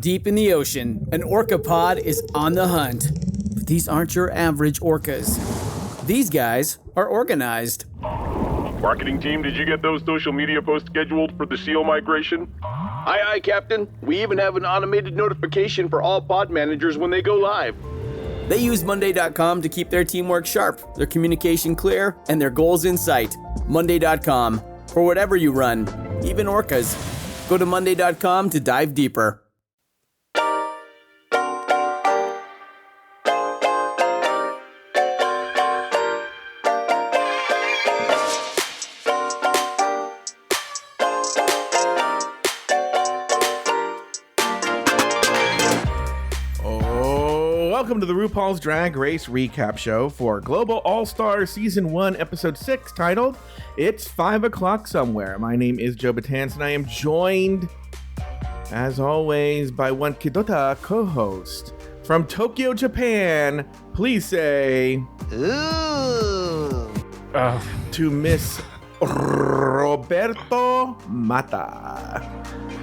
Deep in the ocean, an orca pod is on the hunt. But these aren't your average orcas. These guys are organized. Marketing team, did you get those social media posts scheduled for the SEAL migration? Aye, Captain. We even have an automated notification for all pod managers when they go live. They use Monday.com to keep their teamwork sharp, their communication clear, and their goals in sight. Monday.com. For whatever you run, even orcas. Go to Monday.com to dive deeper. Welcome to the RuPaul's Drag Race recap show for Global All-Star Season 1, Episode 6, titled It's 5 O'Clock Somewhere. My name is Joe Batance, and I am joined, as always, by one Kidota co-host from Tokyo, Japan. Please say... Ooh. To Miss Roberto Mata.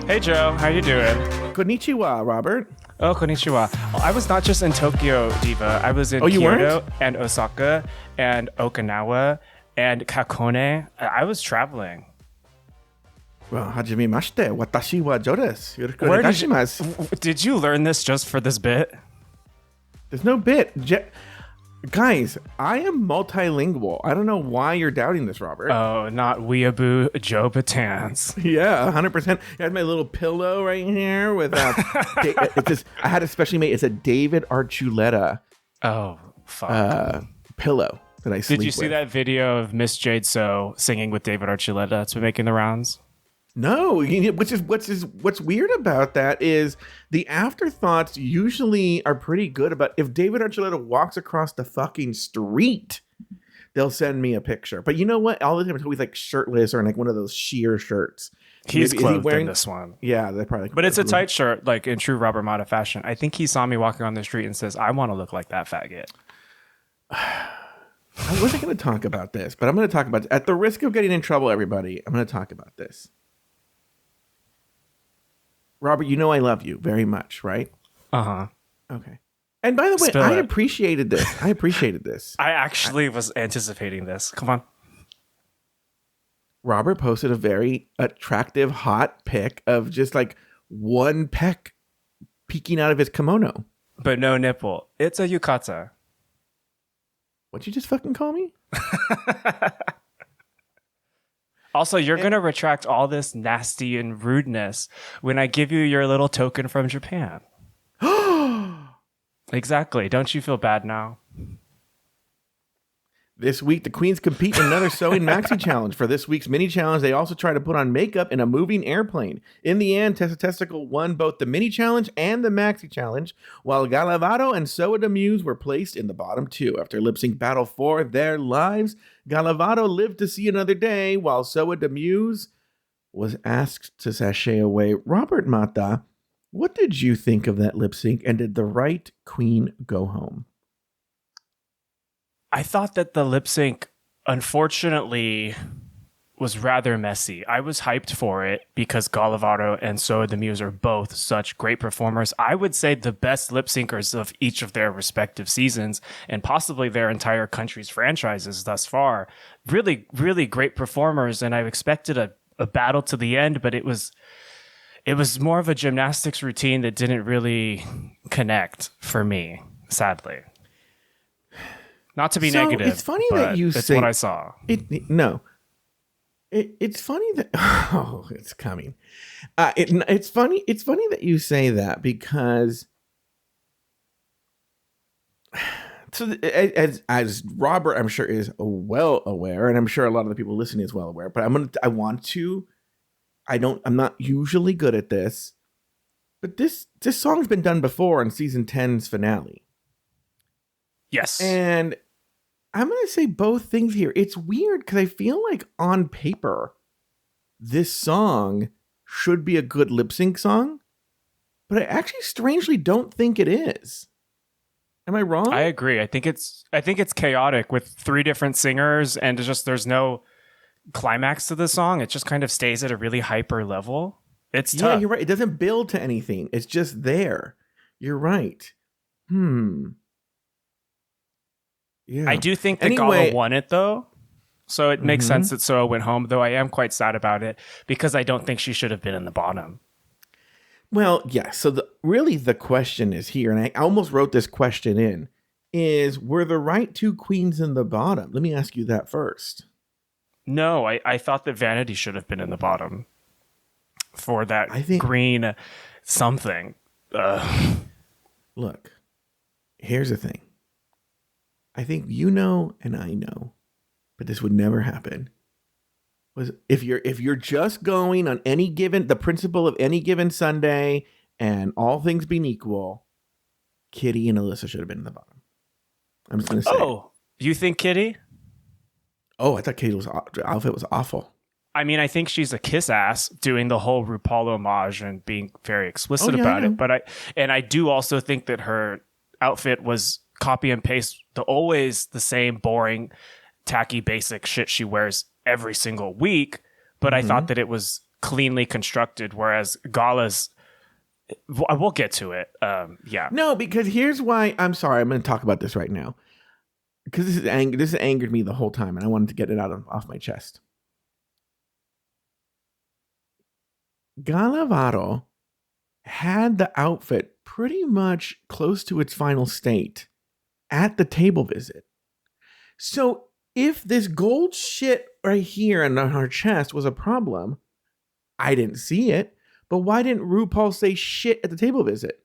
Hey, Joe. How you doing? Konnichiwa, Robert. Oh, konnichiwa. I was not just in Tokyo, Diva. I was in Kyoto and Osaka and Okinawa and Kakone. I was traveling. Well, hajimemashite. Watashi wa Joe desu. Yoroshiku Where onegaishimasu. did you learn this just for this bit? There's no bit. Guys, I am multilingual. I don't know why you're doubting this, Robert. Oh, not weeaboo Joe Batance. Yeah, 100%. I had my little pillow right here with I had it specially made. It's a David Archuleta pillow that I sleep with. Did you see that video of Miss Jade So singing with David Archuleta that's been making the rounds? No, what's weird about that is the afterthoughts usually are pretty good about if David Archuleta walks across the fucking street, they'll send me a picture. But you know what? All the time it's always like shirtless or in like one of those sheer shirts. He's clothed in this one. Yeah, they probably. But it's a tight shirt, like in true Robert Mata fashion. I think he saw me walking on the street and says, "I want to look like that faggot." I wasn't going to talk about this, but I'm going to talk about it. At the risk of getting in trouble, everybody, I'm going to talk about this. Robert, you know I love you very much, right? Uh-huh. Okay. And by the way, I appreciated this. I actually was anticipating this. Come on. Robert posted a very attractive, hot pic of just like one peck peeking out of his kimono. But no nipple. It's a yukata. What'd you just fucking call me? Also, you're going to retract all this nasty and rudeness when I give you your little token from Japan. Exactly. Don't you feel bad now? This week, the queens compete in another sewing maxi challenge. For this week's mini challenge, they also try to put on makeup in a moving airplane. In the end, Tessa Testicle won both the mini challenge and the maxi challenge, while Galavado and Soa de Muse were placed in the bottom two. After lip sync battle for their lives, Galavado lived to see another day, while Soa de Muse was asked to sashay away. Robert Mata, what did you think of that lip sync, and did the right queen go home? I thought that the lip sync, unfortunately, was rather messy. I was hyped for it because Galavado and Soa de Muse are both such great performers. I would say the best lip syncers of each of their respective seasons and possibly their entire country's franchises thus far. Really, really great performers, and I expected a battle to the end, but it was more of a gymnastics routine that didn't really connect for me, sadly. Not to be negative. It's funny that you it's say what I saw. It's funny that it's coming. It's funny that you say that because as Robert I'm sure is well aware, and I'm sure a lot of the people listening is well aware, but I'm not usually good at this, but this song's been done before in season 10's finale. Yes. And I'm going to say both things here. It's weird because I feel like on paper, this song should be a good lip sync song, but I actually strangely don't think it is. Am I wrong? I agree. I think it's chaotic with three different singers, and there's no climax to the song. It just kind of stays at a really hyper level. It's Yeah, tough. you're right. It doesn't build to anything. It's just there. You're right. Yeah. I do think that Gala Anyway, won it though. So it makes sense that Soa went home, though I am quite sad about it because I don't think she should have been in the bottom. well, yeah. So really the question is here, and I almost wrote this question in, is were the right two queens in the bottom? Let me ask you that first. No, I thought that Vanity should have been in the bottom for that I think- green something. Look, here's the thing. I think you know and I know, but this would never happen. Was if you're just going on the principle of any given Sunday and all things being equal, Kitty and Alyssa should have been in the bottom. I'm just gonna say. Oh, you think Kitty? Oh, I thought Katie's outfit was awful. I mean, I think she's a kiss ass doing the whole RuPaul homage and being very explicit about it. But I do also think that her outfit was copy and paste always the same boring, tacky, basic shit she wears every single week. But I thought that it was cleanly constructed, whereas Gala's. We'll get to it. Yeah. No, because here's why. I'm sorry. I'm going to talk about this right now because this has angered me the whole time, and I wanted to get it off my chest. Galavaro had the outfit pretty much close to its final state at the table visit. So if this gold shit right here on her chest was a problem, I didn't see it. But why didn't RuPaul say shit at the table visit?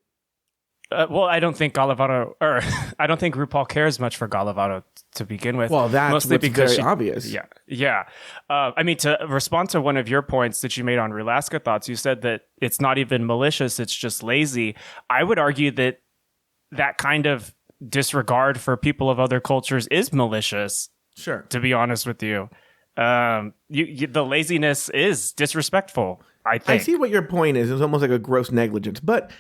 Well, I don't think I don't think RuPaul cares much for Galavaro to begin with. Well, that's mostly what's because very obvious. Yeah. I mean, to respond to one of your points that you made on Rulaska Thoughts, you said that it's not even malicious; it's just lazy. I would argue that kind of disregard for people of other cultures is malicious. Sure. To be honest with you, the laziness is disrespectful. I think. I see what your point is. It's almost like a gross negligence. But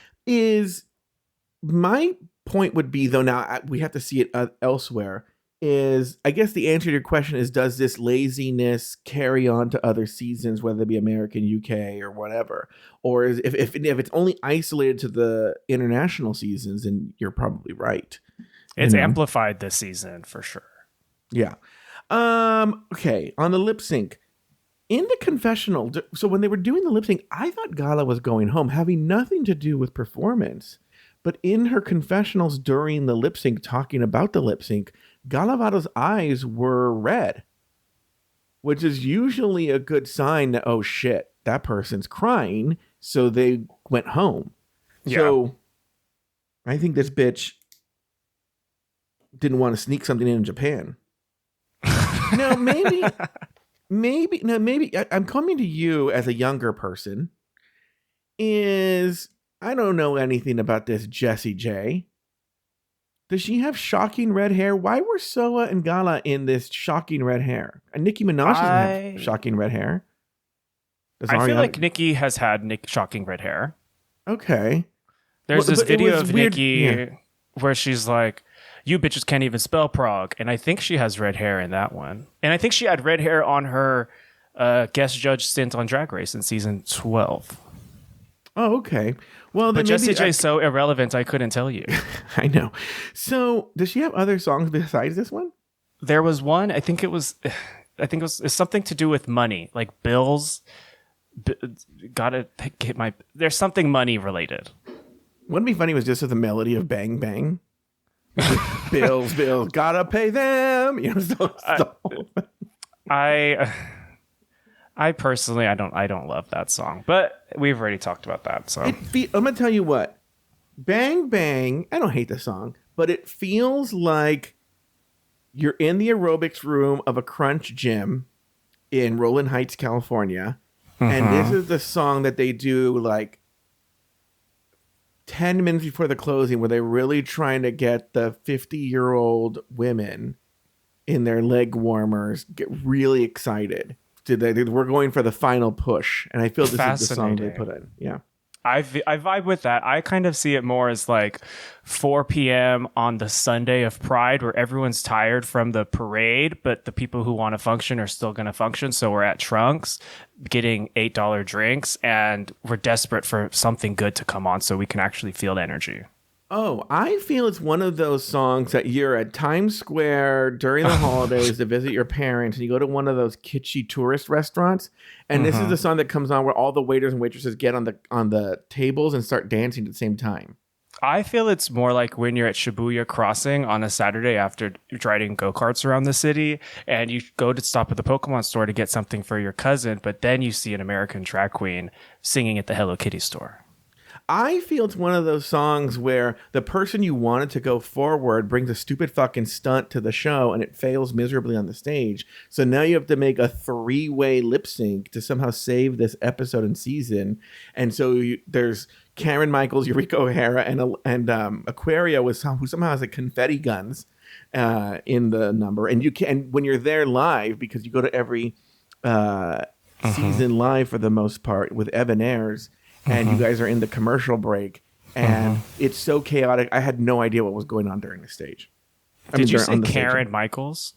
my point would be, though, now we have to see it elsewhere, is I guess the answer to your question is, does this laziness carry on to other seasons, whether it be American, UK, or whatever? Or if it's only isolated to the international seasons, then you're probably right. It's amplified this season for sure. Yeah. Okay. On the lip sync. In the confessional, so when they were doing the lip sync, I thought Gala was going home, having nothing to do with performance. But in her confessionals during the lip sync, talking about the lip sync, Galavado's eyes were red, which is usually a good sign that, oh shit, that person's crying. So they went home. Yeah. So I think this bitch didn't want to sneak something in Japan. Now, maybe I'm coming to you as a younger person. I don't know anything about this Jessie J. Does she have shocking red hair? Why were Soa and Gala in this shocking red hair? And Nicki Minaj doesn't have shocking red hair. I feel like Nicki has had shocking red hair. Okay. There's this video of Nicki where she's like, you bitches can't even spell Prague. And I think she has red hair in that one. And I think she had red hair on her guest judge stint on Drag Race in season 12. Oh, okay. Well, then but Jessie J is so irrelevant, I couldn't tell you. I know. So does she have other songs besides this one? There was one. I think it was it's something to do with money, like bills. Gotta get my. There's something money related. Wouldn't it be funny was just with the melody of Bang Bang. bills, gotta pay them. You know, I personally, I don't love that song, but we've already talked about that. So I'm gonna tell you what, Bang Bang. I don't hate the song, but it feels like you're in the aerobics room of a Crunch gym in Rowland Heights, California, and this is the song that they do like 10 minutes before the closing, where they're really trying to get the 50-year-old women in their leg warmers get really excited. We're going for the final push. And I feel this is the song they put in. Yeah. I vibe with that. I kind of see it more as like 4 p.m. on the Sunday of Pride, where everyone's tired from the parade, but the people who want to function are still going to function. So we're at Trunks getting $8 drinks, and we're desperate for something good to come on so we can actually feel the energy. Oh, I feel it's one of those songs that you're at Times Square during the holidays to visit your parents, and you go to one of those kitschy tourist restaurants, and this is the song that comes on where all the waiters and waitresses get on the tables and start dancing at the same time. I feel it's more like when you're at Shibuya Crossing on a Saturday after riding go-karts around the city, and you go to stop at the Pokemon store to get something for your cousin, but then you see an American drag queen singing at the Hello Kitty store. I feel it's one of those songs where the person you wanted to go forward brings a stupid fucking stunt to the show and it fails miserably on the stage. So now you have to make a 3-way lip sync to somehow save this episode and season. And so there's Karen Michaels, Eureka O'Hara, and Aquaria who somehow has like confetti guns in the number. And when you're there live, because you go to every season live for the most part with Evan Ayres, and you guys are in the commercial break, and it's so chaotic. I had no idea what was going on during the stage. Did you say Karen Michaels?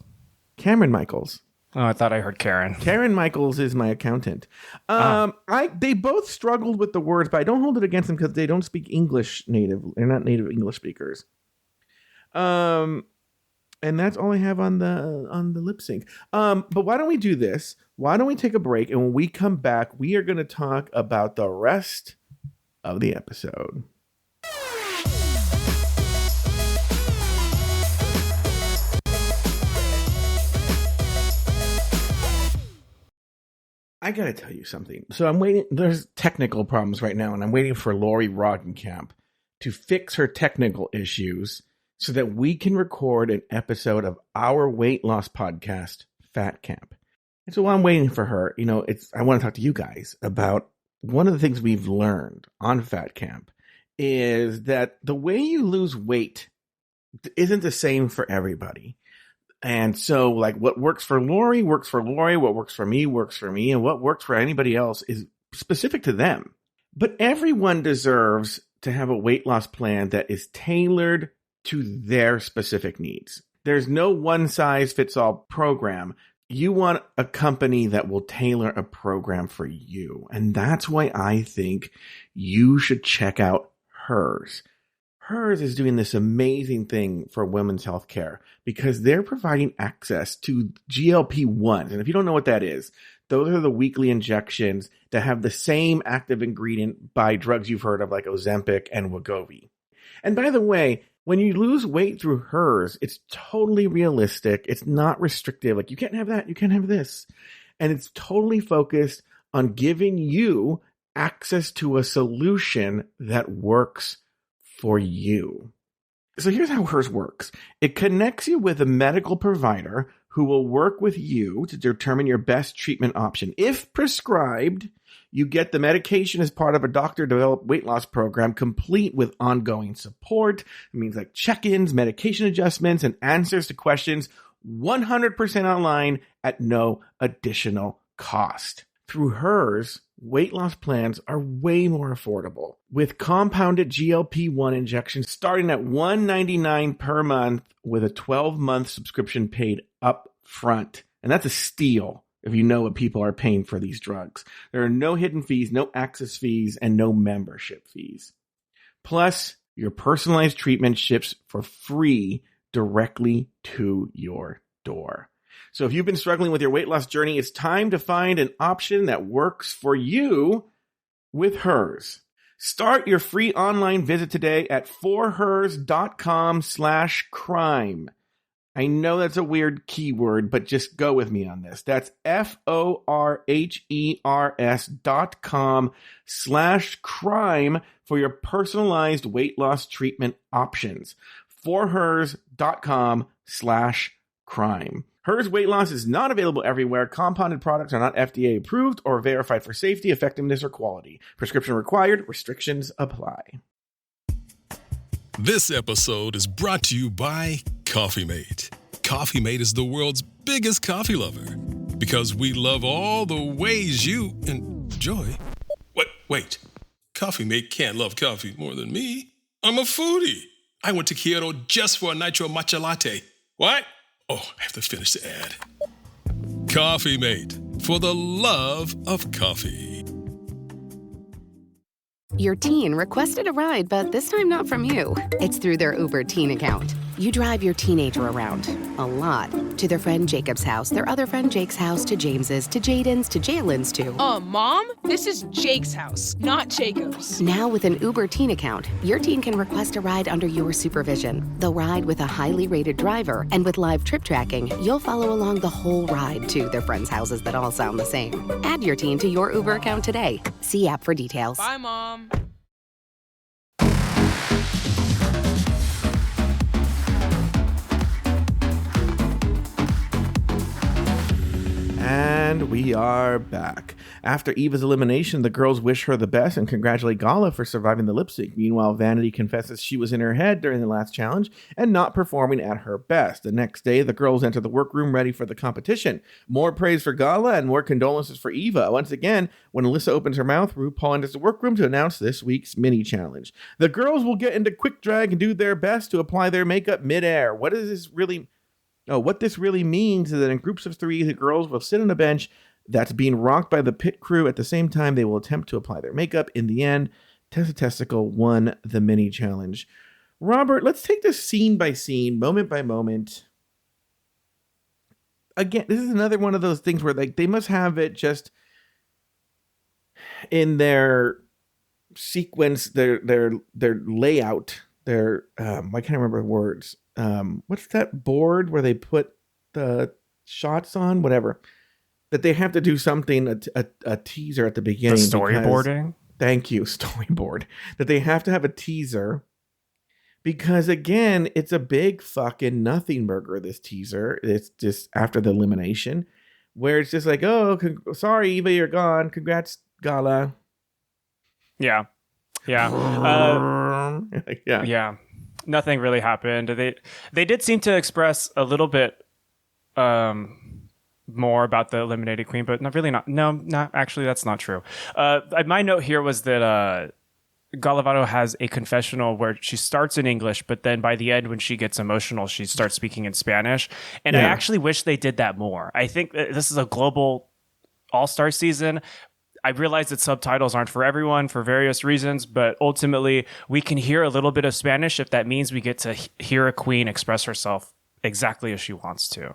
Cameron Michaels. Oh, I thought I heard Karen. Karen Michaels is my accountant. They both struggled with the words, but I don't hold it against them because they don't speak English native. They're not native English speakers. And that's all I have on the lip sync. But why don't we do this? Why don't we take a break? And when we come back, we are going to talk about the rest of the episode. I got to tell you something. So I'm waiting. There's technical problems right now, and I'm waiting for Lori Roggenkamp to fix her technical issues so that we can record an episode of our weight loss podcast, Fat Camp. And so while I'm waiting for her, I want to talk to you guys about one of the things we've learned on Fat Camp is that the way you lose weight isn't the same for everybody. And so like what works for Lori works for Lori, what works for me, and what works for anybody else is specific to them. But everyone deserves to have a weight loss plan that is tailored to their specific needs. There's no one-size-fits-all program. You want a company that will tailor a program for you. And that's why I think you should check out Hers. Hers is doing this amazing thing for women's healthcare because they're providing access to GLP-1s. And if you don't know what that is, those are the weekly injections that have the same active ingredient by drugs you've heard of like Ozempic and Wegovy. And by the way, when you lose weight through Hers, it's totally realistic. It's not restrictive. Like you can't have that. You can't have this. And it's totally focused on giving you access to a solution that works for you. So here's how Hers works. It connects you with a medical provider who will work with you to determine your best treatment option. If prescribed, you get the medication as part of a doctor-developed weight loss program, complete with ongoing support. It means like check-ins, medication adjustments, and answers to questions 100% online at no additional cost. Through Hers, weight loss plans are way more affordable, with compounded GLP-1 injections starting at $199 per month with a 12-month subscription paid up front. And that's a steal if you know what people are paying for these drugs. There are no hidden fees, no access fees, and no membership fees. Plus, your personalized treatment ships for free directly to your door. So if you've been struggling with your weight loss journey, it's time to find an option that works for you with Hers. Start your free online visit today at forhers.com/crime. I know that's a weird keyword, but just go with me on this. That's forhers.com/crime for your personalized weight loss treatment options. forhers.com/crime. Hers weight loss is not available everywhere. Compounded products are not FDA approved or verified for safety, effectiveness, or quality. Prescription required. Restrictions apply. This episode is brought to you by Coffee Mate. Coffee Mate is the world's biggest coffee lover because we love all the ways you enjoy. Wait. Coffee Mate can't love coffee more than me. I'm a foodie. I went to Kyoto just for a nitro matcha latte. What? Oh, I have to finish the ad. Coffee Mate, for the love of coffee. Your teen requested a ride, but this time not from you. It's through their Uber teen account. You drive your teenager around, a lot, to their friend Jacob's house, their other friend Jake's house, to James's, to Jaden's, to Jalen's, to... Mom? This is Jake's house, not Jacob's. Now with an Uber teen account, your teen can request a ride under your supervision. They'll ride with a highly rated driver, and with live trip tracking, you'll follow along the whole ride to their friends' houses that all sound the same. Add your teen to your Uber account today. See app for details. Bye, Mom. And we are back. After Eva's elimination, the girls wish her the best and congratulate Gala for surviving the lip sync. Meanwhile, Vanity confesses she was in her head during the last challenge and not performing at her best. The next day, the girls enter the workroom ready for the competition. More praise for Gala and more condolences for Eva. Once again, when Alyssa opens her mouth, RuPaul enters the workroom to announce this week's mini challenge. The girls will get into quick drag and do their best to apply their makeup midair. What this really means is that in groups of 3, the girls will sit on a bench that's being rocked by the pit crew. At the same time, they will attempt to apply their makeup. In the end, Tessa Testicle won the mini challenge. Robert, let's take this scene by scene, moment by moment. Again, this is another one of those things where they must have it just in their sequence, their layout, I can't remember words. What's that board where they put the shots on? Whatever. That they have to do something, a teaser at the beginning. The storyboarding? Thank you, storyboard. That they have to have a teaser. Because, again, it's a big fucking nothing burger, this teaser. It's just after the elimination. Where it's just like, sorry, Eva, you're gone. Congrats, Gala. Yeah. Yeah. Yeah. Nothing really happened. They did seem to express a little bit more about the eliminated queen, but not actually, that's not true. My note here was that Galavado has a confessional where she starts in English, but then by the end, when she gets emotional, she starts speaking in Spanish. And I actually wish they did that more. I think this is a global all-star season. I realize that subtitles aren't for everyone for various reasons, but ultimately we can hear a little bit of Spanish if that means we get to hear a queen express herself exactly as she wants to.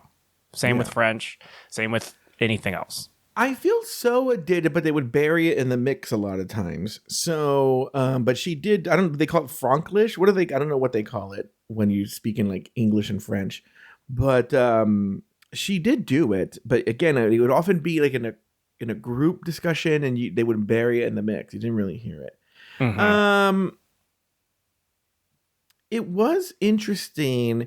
Same with French, same with anything else. I feel so addicted, but they would bury it in the mix a lot of times. So, but she did, they call it Franglish? I don't know what they call it when you speak in like English and French, but she did do it. But again, it would often be like in a group discussion, and they would bury it in the mix. You didn't really hear it. Mm-hmm. It was interesting.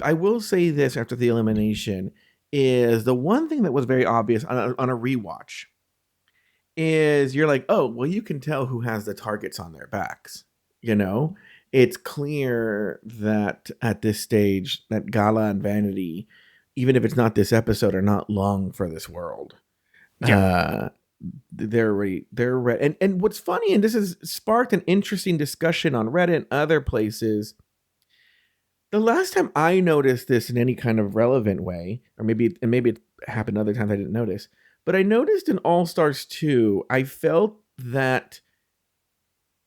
I will say this after the elimination is the one thing that was very obvious on a rewatch is you're like, oh, well, you can tell who has the targets on their backs. You know, it's clear that at this stage that Gala and Vanity, even if it's not this episode, are not long for this world. Yeah. They're ready. And what's funny, and this has sparked an interesting discussion on Reddit and other places. The last time I noticed this in any kind of relevant way, or maybe it happened other times I didn't notice, but I noticed in All Stars 2, I felt that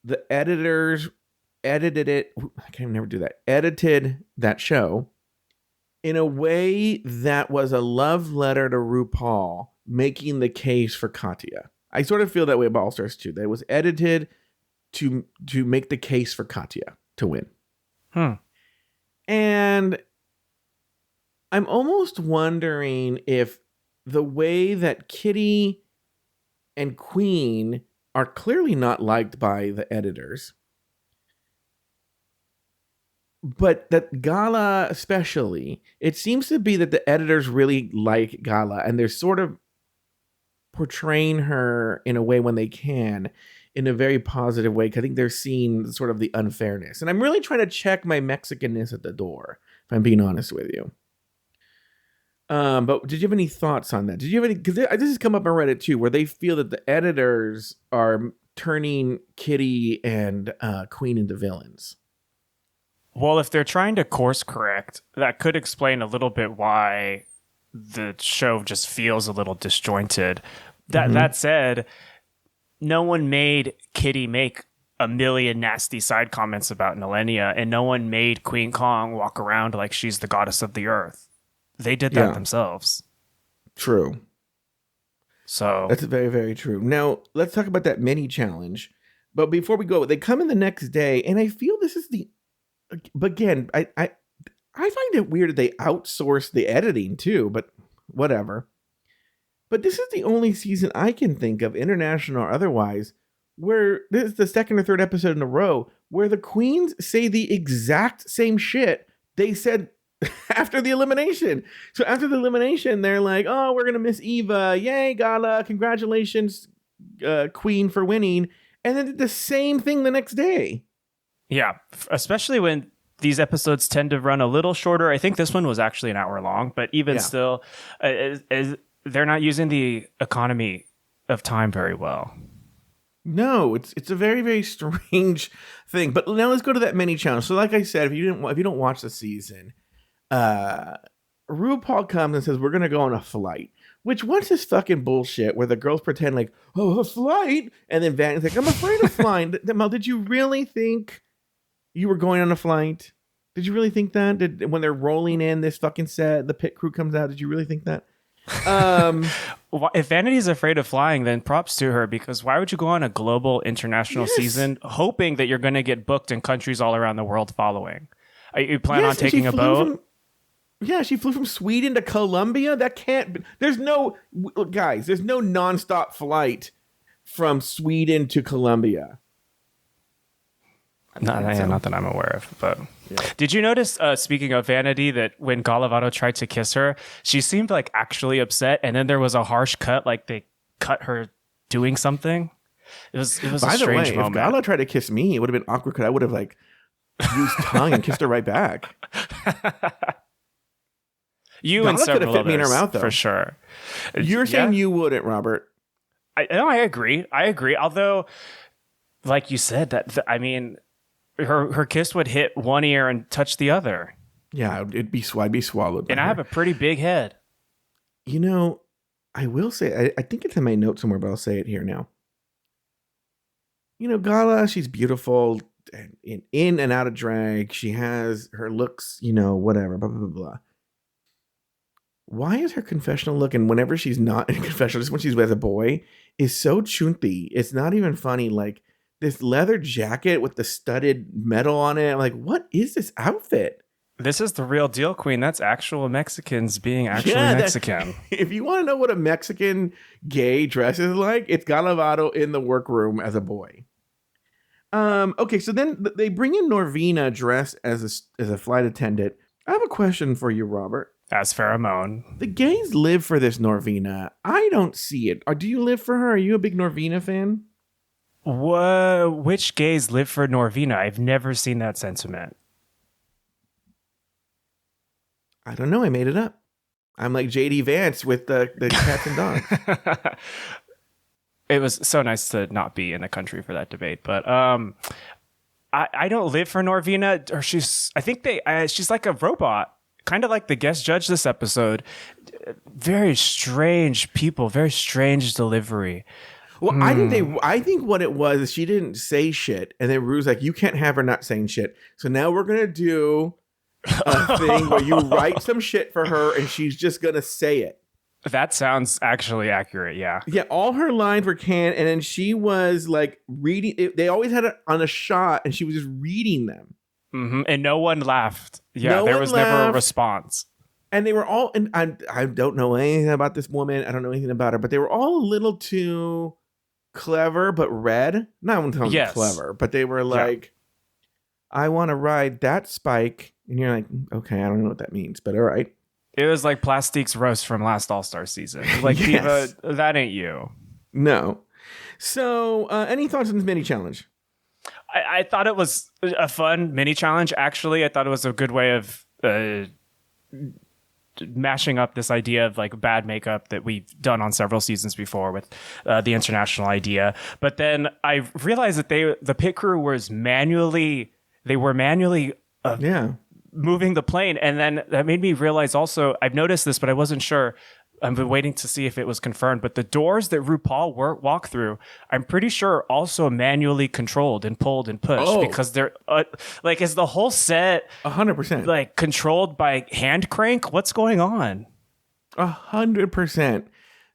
the editors edited that show in a way that was a love letter to RuPaul, making the case for Katya. I sort of feel that way about All Stars 2. That it was edited to make the case for Katya to win. And I'm almost wondering if the way that Kitty and Queen are clearly not liked by the editors, but that Gala especially, it seems to be that the editors really like Gala, and they're sort of portraying her in a way when they can, in a very positive way, because I think they're seeing sort of the unfairness. And I'm really trying to check my Mexicanness at the door, if I'm being honest with you. But did you have any thoughts on that? Did you have any, because this has come up on Reddit too, where they feel that the editors are turning Kitty and Queen into villains? Well, if they're trying to course correct, that could explain a little bit why the show just feels a little disjointed. That said, no one made Kitty make a million nasty side comments about Millennia, and no one made Queen Kong walk around like she's the goddess of the earth. They did that themselves. True. So that's very, very true. Now, let's talk about that mini challenge. But before we go, they come in the next day, and I feel this is but again, I find it weird that they outsource the editing too, but whatever. But this is the only season I can think of, international or otherwise, where this is the second or third episode in a row where the queens say the exact same shit they said after the elimination. So after the elimination, they're like, oh, we're going to miss Eva. Yay, Gala. Congratulations, Queen, for winning. And then did the same thing the next day. Yeah, especially when these episodes tend to run a little shorter. I think this one was actually an hour long, but even still, they're not using the economy of time very well. No, it's a very, very strange thing. But now let's go to that mini challenge. So like I said, if you don't watch the season, RuPaul comes and says, we're going to go on a flight. Which, what's this fucking bullshit where the girls pretend like, oh, a flight? And then Van's like, I'm afraid of flying. Mel, did you really think you were going on a flight? Did you really think that? When they're rolling in this fucking set, the pit crew comes out, did you really think that? If Vanity's afraid of flying, then props to her, because why would you go on a global international season hoping that you're going to get booked in countries all around the world following? You plan on taking a boat? She flew from Sweden to Colombia. That can't be. There's no nonstop flight from Sweden to Colombia. Not that I'm aware of, but did you notice, speaking of Vanity, that when Galavado tried to kiss her, she seemed like actually upset, and then there was a harsh cut, like they cut her doing something. It was a strange moment. If Gala tried to kiss me, it would have been awkward because I would have like used tongue and kissed her right back. You Gala and several fit me in her others, mouth, though. for sure. You're saying you wouldn't, Robert? I agree. Although, like you said, her kiss would hit one ear and touch the other. Yeah, I'd be swallowed. And I have a pretty big head. You know, I will say, I think it's in my notes somewhere, but I'll say it here now. You know, Gala, she's beautiful in and out of drag. She has her looks, whatever, blah, blah, blah, blah. Why is her confessional look, and whenever she's not in confessional, just when she's with a boy, is so chunty? It's not even funny. Like, this leather jacket with the studded metal on it. I'm like, what is this outfit? This is the real deal, Queen. That's actual Mexicans being actually Mexican. If you want to know what a Mexican gay dresses like, it's Galavado in the workroom as a boy. Okay, so then they bring in Norvina dressed as a flight attendant. I have a question for you, Robert. As Pheromone. The gays live for this Norvina. I don't see it. Do you live for her? Are you a big Norvina fan? Which gays live for Norvina? I've never seen that sentiment. I don't know. I made it up. I'm like JD Vance with the cats and dogs. It was so nice to not be in the country for that debate, but I don't live for Norvina. Or she's like a robot, kind of like the guest judge this episode. Very strange people, very strange delivery. Well, I think what it was is she didn't say shit, and then Rue's like, you can't have her not saying shit. So now we're gonna do a thing where you write some shit for her, and she's just gonna say it. That sounds actually accurate, yeah. Yeah, all her lines were canned, and then she was like reading it. They always had it on a shot, and she was just reading them. Mm-hmm. And no one laughed. Yeah, there was never a response. And they were all, and I don't know anything about this woman. I don't know anything about her, but they were all a little too clever, but red. Not one time clever, but they were like, I want to ride that spike. And you're like, okay, I don't know what that means, but all right. It was like Plastique's roast from last All-Star season. Like, Diva, that ain't you. No. So, any thoughts on this mini challenge? I thought it was a fun mini challenge, actually. I thought it was a good way of mashing up this idea of like bad makeup that we've done on several seasons before with the international idea. But then I realized that the pit crew was manually moving the plane. And then that made me realize also, I've noticed this, but I wasn't sure. I've been waiting to see if it was confirmed, but the doors that RuPaul walk through, I'm pretty sure are also manually controlled and pulled and pushed because they're like, is the whole set 100% like controlled by hand crank? What's going on? 100%.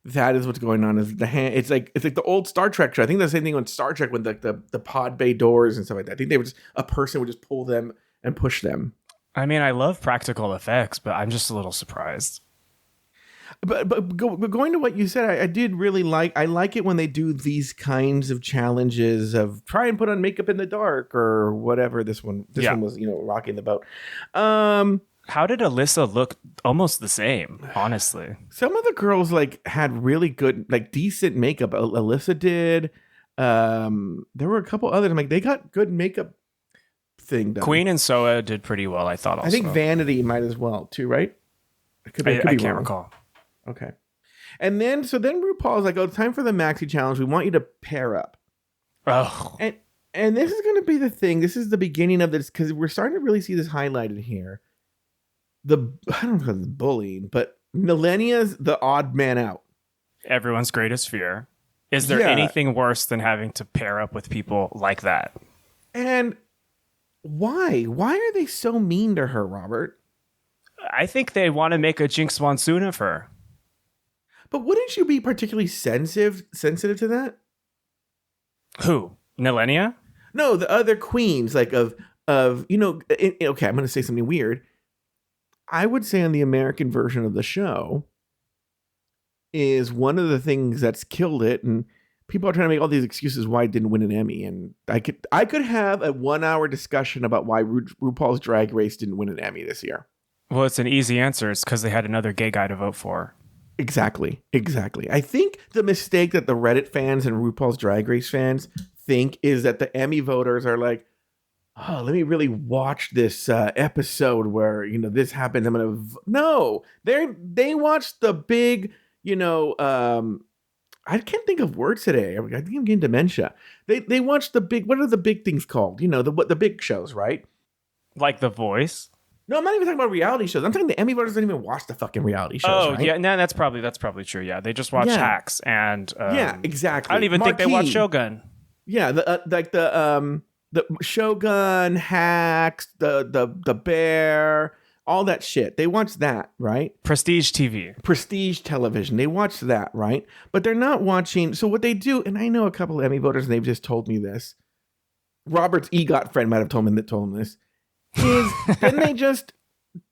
That is what's going on. Is the hand? It's like the old Star Trek show. I think the same thing on Star Trek with the pod bay doors and stuff like that. I think a person would just pull them and push them. I mean, I love practical effects, but I'm just a little surprised. But going to what you said, I did really like it when they do these kinds of challenges of try and put on makeup in the dark or whatever. This one was, rocking the boat. How did Alyssa look almost the same, honestly? Some of the girls like had really good, like decent makeup. Alyssa did. There were a couple others. I'm like, they got good makeup thing done. Queen and Soa did pretty well, I thought also. I think Vanity might as well too, right? I can't recall. Okay. And then RuPaul's like, time for the Maxi Challenge. We want you to pair up. Oh. And this is going to be the thing. This is the beginning of this because we're starting to really see this highlighted here. I don't know if it's bullying, but Millennia's the odd man out. Everyone's greatest fear. Is there anything worse than having to pair up with people like that? And why? Why are they so mean to her, Robert? I think they want to make a Jinx Monsoon of her. But wouldn't you be particularly sensitive to that? Who? Millennia? No, the other queens, like okay, I'm going to say something weird. I would say on the American version of the show is one of the things that's killed it, and people are trying to make all these excuses why it didn't win an Emmy, and I could have a 1-hour discussion about why RuPaul's Drag Race didn't win an Emmy this year. Well, it's an easy answer. It's because they had another gay guy to vote for. Exactly. I think the mistake that the Reddit fans and RuPaul's Drag Race fans think is that the Emmy voters are like, oh, let me really watch this episode where, this happened. I'm going to... No, they watched the big, I can't think of words today. I think I'm getting dementia. They watched the big... What are the big things called? The big shows, right? Like The Voice? No, I'm not even talking about reality shows. I'm talking the Emmy voters don't even watch the fucking reality shows. Oh, right? Yeah, no, that's probably true. Yeah, they just watch Hacks and exactly. I don't even think they watch Shogun. Yeah, the Shogun, Hacks, the Bear, all that shit. They watch that, right? Prestige TV, Prestige Television. They watch that, right? But they're not watching. So what they do, and I know a couple of Emmy voters, and they've just told me this. Robert's EGOT friend might have told him this. Is then they just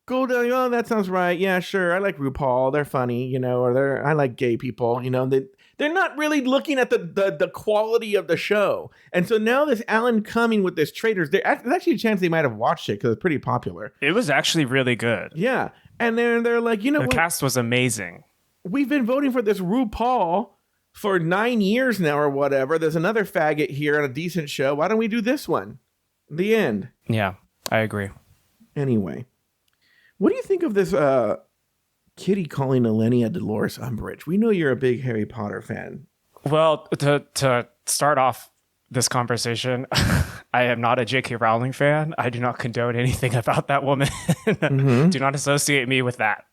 go to, oh, that sounds right. Yeah, sure. I like RuPaul. They're funny, or I like gay people, they're not really looking at the quality of the show. And so now this Alan Cumming with this Traitors, there's actually a chance they might have watched it because it's pretty popular. It was actually really good. Yeah. And they're like, the cast was amazing. We've been voting for this RuPaul for 9 years now or whatever. There's another faggot here on a decent show. Why don't we do this one? The end. Yeah. I agree. Anyway, what do you think of this Kitty calling Elenia Dolores Umbridge? We know you're a big Harry Potter fan. Well, to start off this conversation, I am not a J.K. Rowling fan. I do not condone anything about that woman. Do not associate me with that.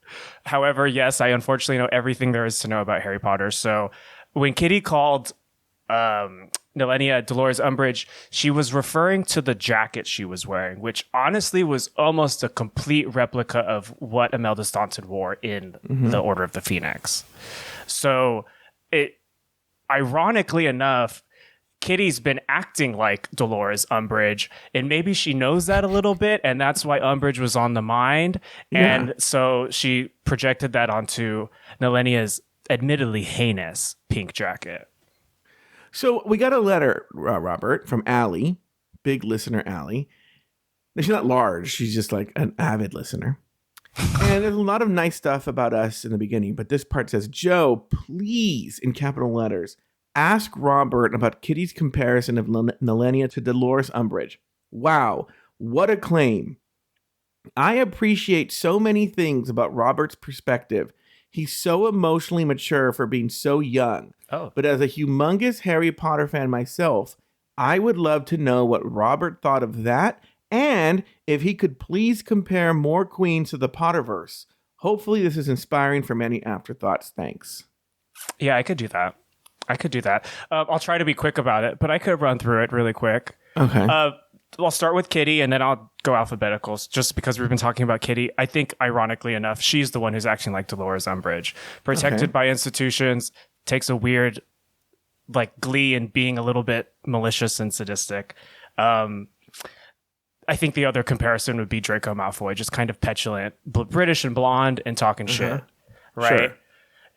However, yes, I unfortunately know everything there is to know about Harry Potter. So when Kitty called Nelenia Dolores Umbridge, she was referring to the jacket she was wearing, which honestly was almost a complete replica of what Imelda Staunton wore in the Order of the Phoenix. So ironically enough, Kitty's been acting like Dolores Umbridge, and maybe she knows that a little bit, and that's why Umbridge was on the mind. Yeah. And so she projected that onto Nelenia's admittedly heinous pink jacket. So we got a letter, Robert, from Allie, big listener Allie. She's not large. She's just like an avid listener. And there's a lot of nice stuff about us in the beginning, but this part says, Joe, please, in capital letters, ask Robert about Kitty's comparison of Nelenia to Dolores Umbridge. Wow, what a claim. I appreciate so many things about Robert's perspective. He's so emotionally mature for being so young. Oh. But as a humongous Harry Potter fan myself, I would love to know what Robert thought of that, and if he could please compare more queens to the Potterverse. Hopefully this is inspiring for many afterthoughts. Thanks. Yeah, I could do that. I'll try to be quick about it, but I could run through it really quick. Okay. I'll start with Kitty, and then I'll go alphabeticals, just because we've been talking about Kitty. I think, ironically enough, she's the one who's acting like Dolores Umbridge. Protected by institutions, takes a weird glee in being a little bit malicious and sadistic. I think the other comparison would be Draco Malfoy, just kind of petulant, British and blonde and talking shit. Right. Sure.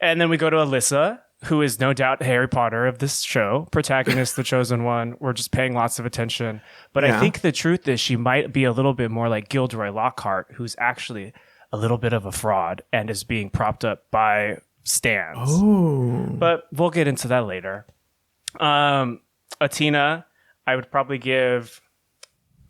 And then we go to Alyssa, who is no doubt Harry Potter of this show, protagonist, the chosen one. We're just paying lots of attention. But I think the truth is she might be a little bit more like Gilderoy Lockhart, who's actually a little bit of a fraud and is being propped up by stans. Oh. But we'll get into that later. Atina, I would probably give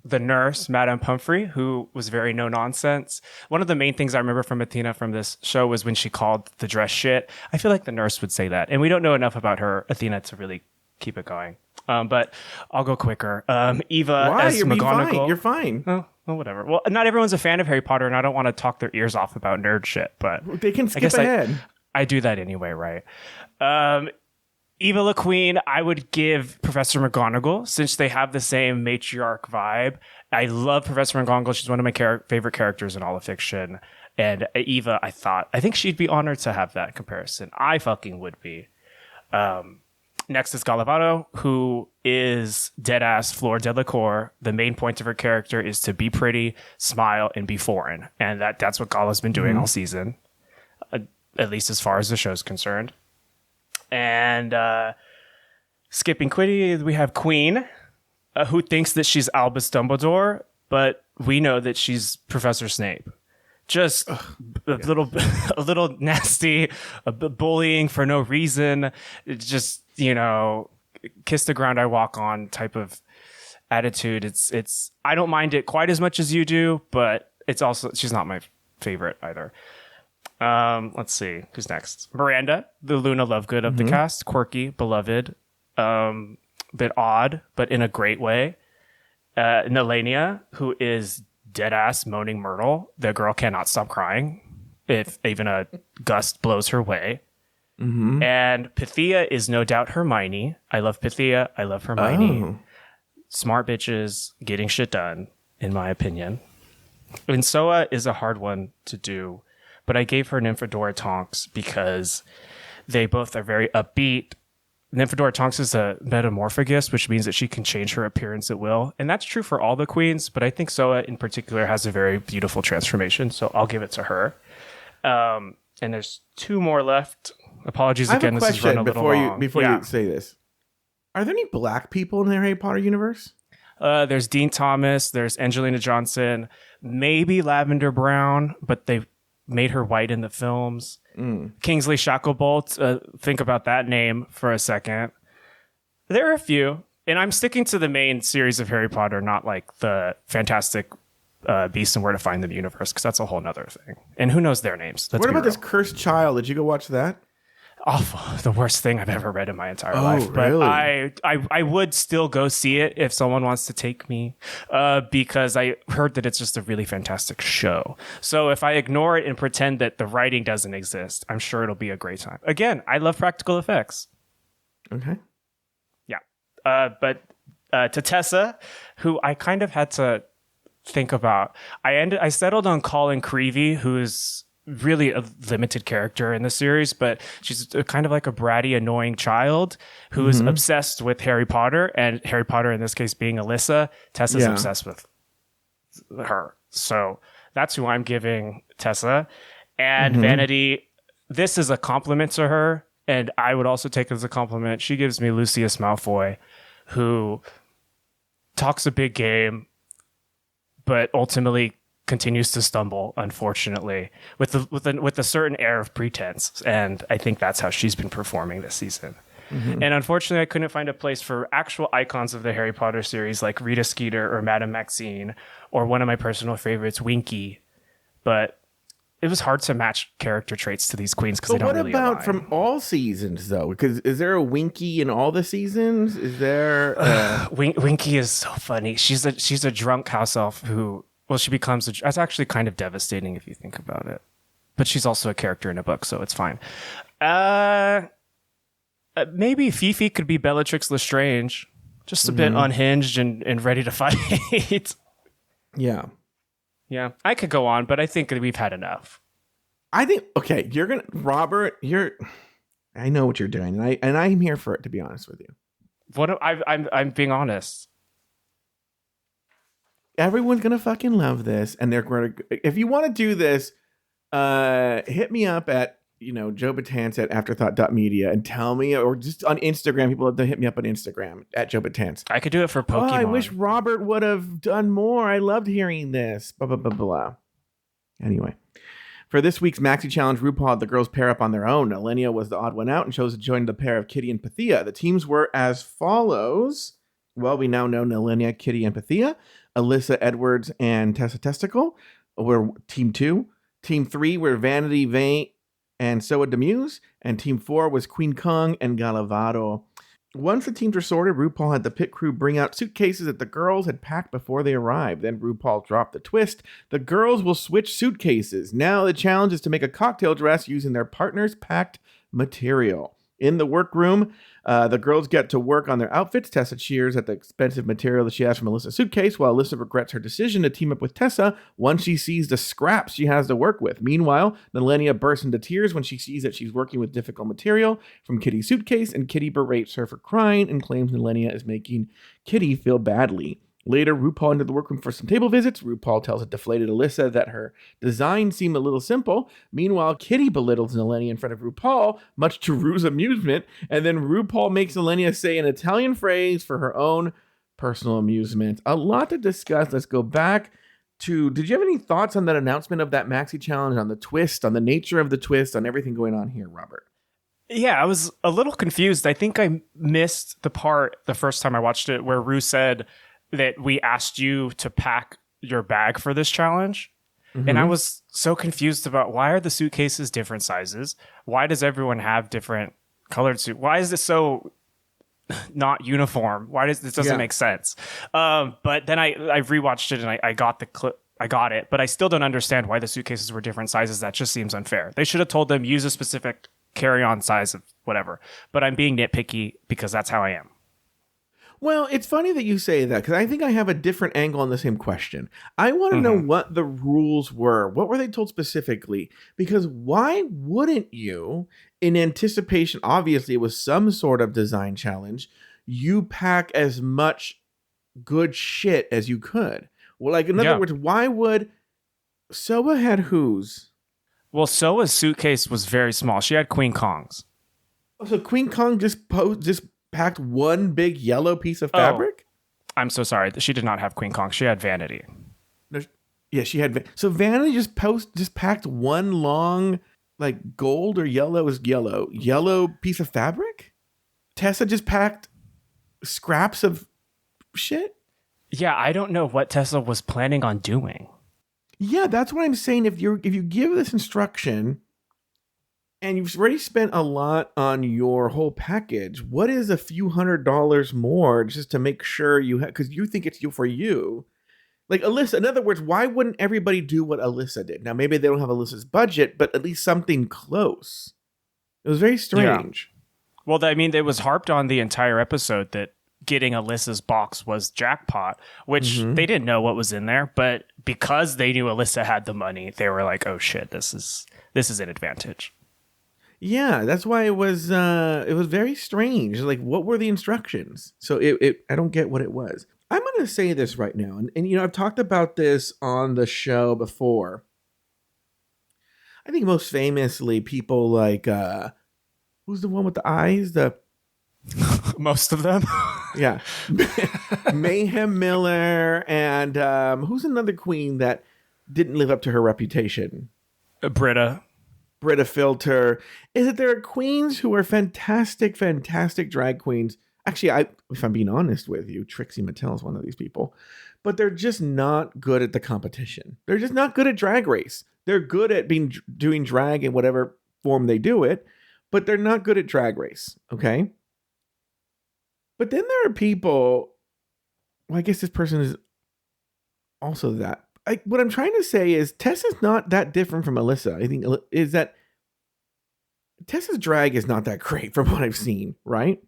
the nurse, Madame Pumphrey, who was very no nonsense. One of the main things I remember from Athena from this show was when she called the dress shit. I feel like the nurse would say that. And we don't know enough about her, Athena, to really keep it going. But I'll go quicker. Eva as McGonagall. You're fine. Oh, well, whatever. Well, not everyone's a fan of Harry Potter, and I don't want to talk their ears off about nerd shit, but they can skip ahead. I do that anyway, right? Eva LaQueen, I would give Professor McGonagall, since they have the same matriarch vibe. I love Professor McGonagall. She's one of my favorite characters in all of fiction. And Eva, I think she'd be honored to have that comparison. I fucking would be. Next is Gallivato, who is dead-ass Fleur Delacour. The main point of her character is to be pretty, smile, and be foreign. And that's what Gala's been doing all season, at least as far as the show's concerned. And skipping Quiddy, we have Queen, who thinks that she's Albus Dumbledore, but we know that she's Professor Snape. Just a little nasty, bullying for no reason. Just, kiss the ground I walk on type of attitude. It's I don't mind it quite as much as you do, but it's also, she's not my favorite either. Let's see who's next. Miranda, the Luna Lovegood of the cast, quirky, beloved, bit odd, but in a great way. Nelania, who is dead ass moaning Myrtle. The girl cannot stop crying if even a gust blows her way. And Pythia is no doubt Hermione. I love Pythia. I love Hermione. Smart bitches getting shit done, in my opinion. And Soa is a hard one to do. But I gave her Nymphadora Tonks because they both are very upbeat. Nymphadora Tonks is a metamorphagus, which means that she can change her appearance at will. And that's true for all the queens, but I think Soa in particular has a very beautiful transformation, so I'll give it to her. And there's two more left. Apologies again, this is running a little long. Before you say this. Are there any black people in the Harry Potter universe? There's Dean Thomas, there's Angelina Johnson, maybe Lavender Brown, but they made her white in the films. Kingsley Shacklebolt, think about that name for a second. There are a few, and I'm sticking to the main series of Harry Potter, not like the Fantastic Beasts and Where to Find Them universe, because that's a whole nother thing. And who knows their names? What about this Cursed Child? Did you go watch that? Awful. The worst thing I've ever read in my entire life. But really? I would still go see it if someone wants to take me, because I heard that it's just a really fantastic show. So if I ignore it and pretend that the writing doesn't exist, I'm sure it'll be a great time. Again, I love practical effects. Okay. Yeah. But to Tessa, who I kind of had to think about, I settled on Colin Creevy, who's really a limited character in the series, but she's kind of like a bratty, annoying child who is obsessed with Harry Potter, and Harry Potter in this case being Alyssa. Tessa's obsessed with her. So that's who I'm giving Tessa. And Vanity, this is a compliment to her, and I would also take it as a compliment. She gives me Lucius Malfoy, who talks a big game, but ultimately continues to stumble, unfortunately, with a certain air of pretense, and I think that's how she's been performing this season. And unfortunately, I couldn't find a place for actual icons of the Harry Potter series like Rita Skeeter or Madame Maxine or one of my personal favorites, Winky. But it was hard to match character traits to these queens because they don't really align. What about from all seasons, though? Because is there a Winky in all the seasons? Is there... Winky is so funny. She's a drunk house elf who... Well, she becomes... That's actually kind of devastating if you think about it. But she's also a character in a book, so it's fine. Maybe Fifi could be Bellatrix Lestrange. Just a bit unhinged and ready to fight. Yeah. Yeah, I could go on, but I think that we've had enough. I think, okay, Robert, I know what you're doing, and I'm here for it, to be honest with you. I'm being honest. Everyone's gonna fucking love this, and they're going to, if you want to do this, hit me up at, Joe Batanz at afterthought.media and tell me, or just on Instagram, people have to hit me up on Instagram at Joe Batanz. I could do it for Pokemon. Oh, I wish Robert would have done more. I loved hearing this. Blah, blah, blah, blah. Anyway, for this week's Maxi Challenge, RuPaul had the girls pair up on their own. Alenia was the odd one out and chose to join the pair of Kitty and Pythia. The teams were as follows. Well, we now know Alenia, Kitty, and Pythia. Alyssa, Edwards, and Tessa Testicle were Team 2. Team 3 were Vanity, Vane, and Soa Demuse, and Team 4 was Queen Kong and Galavado. Once the teams were sorted, RuPaul had the pit crew bring out suitcases that the girls had packed before they arrived. Then RuPaul dropped the twist. The girls will switch suitcases. Now the challenge is to make a cocktail dress using their partner's packed material. In the workroom, the girls get to work on their outfits. Tessa cheers at the expensive material that she has from Alyssa's suitcase, while Alyssa regrets her decision to team up with Tessa once she sees the scraps she has to work with. Meanwhile, Nalenia bursts into tears when she sees that she's working with difficult material from Kitty's suitcase, and Kitty berates her for crying and claims Nalenia is making Kitty feel badly. Later, RuPaul entered the workroom for some table visits. RuPaul tells a deflated Alyssa that her design seemed a little simple. Meanwhile, Kitty belittles Nalenia in front of RuPaul, much to Ru's amusement. And then RuPaul makes Nalenia say an Italian phrase for her own personal amusement. A lot to discuss. Let's go back to... Did you have any thoughts on that announcement of that Maxi Challenge, on the twist, on the nature of the twist, on everything going on here, Robert? Yeah, I was a little confused. I think I missed the part the first time I watched it where Ru said that we asked you to pack your bag for this challenge. Mm-hmm. And I was so confused about, why are the suitcases different sizes? Why does everyone have different colored suit? Why is this so not uniform? Why does this doesn't make sense? But then I rewatched it and I got the clip. I got it, but I still don't understand why the suitcases were different sizes. That just seems unfair. They should have told them use a specific carry-on size of whatever. But I'm being nitpicky because that's how I am. Well, it's funny that you say that, because I think I have a different angle on the same question. I want to know what the rules were. What were they told specifically? Because why wouldn't you, in anticipation, obviously it was some sort of design challenge, you pack as much good shit as you could? Well, like, in other words, why would... Soa had whose? Well, Soa's suitcase was very small. She had Queen Kong's. Oh, so Queen Kong just packed one big yellow piece of fabric? I'm so sorry. She did not have Queen Kong. She had Vanity. Yeah, she had... So Vanity just packed one long, like, gold or yellow piece of fabric? Tessa just packed scraps of shit? Yeah, I don't know what Tessa was planning on doing. Yeah, that's what I'm saying. If you give this instruction... and you've already spent a lot on your whole package, what is a few $100s more just to make sure you have, because you think it's for you? Like Alyssa, in other words, why wouldn't everybody do what Alyssa did? Now, maybe they don't have Alyssa's budget, but at least something close. It was very strange. Yeah. Well, I mean, it was harped on the entire episode that getting Alyssa's box was jackpot, which they didn't know what was in there, but because they knew Alyssa had the money, they were like, oh shit, this is an advantage. Yeah, that's why it was very strange. Like, what were the instructions? So I don't get what it was. I'm going to say this right now. And I've talked about this on the show before. I think most famously people like, who's the one with the eyes? Most of them. Yeah. Mayhem Miller. And who's another queen that didn't live up to her reputation? Britta. Brita Filter, is that there are queens who are fantastic, fantastic drag queens. Actually, if I'm being honest with you, Trixie Mattel is one of these people, but they're just not good at the competition. They're just not good at Drag Race. They're good at doing drag in whatever form they do it, but they're not good at Drag Race, okay? But then there are people, well, I guess this person is also that. What I'm trying to say is Tessa's not that different from Alyssa. I think is that Tessa's drag is not that great from what I've seen, right?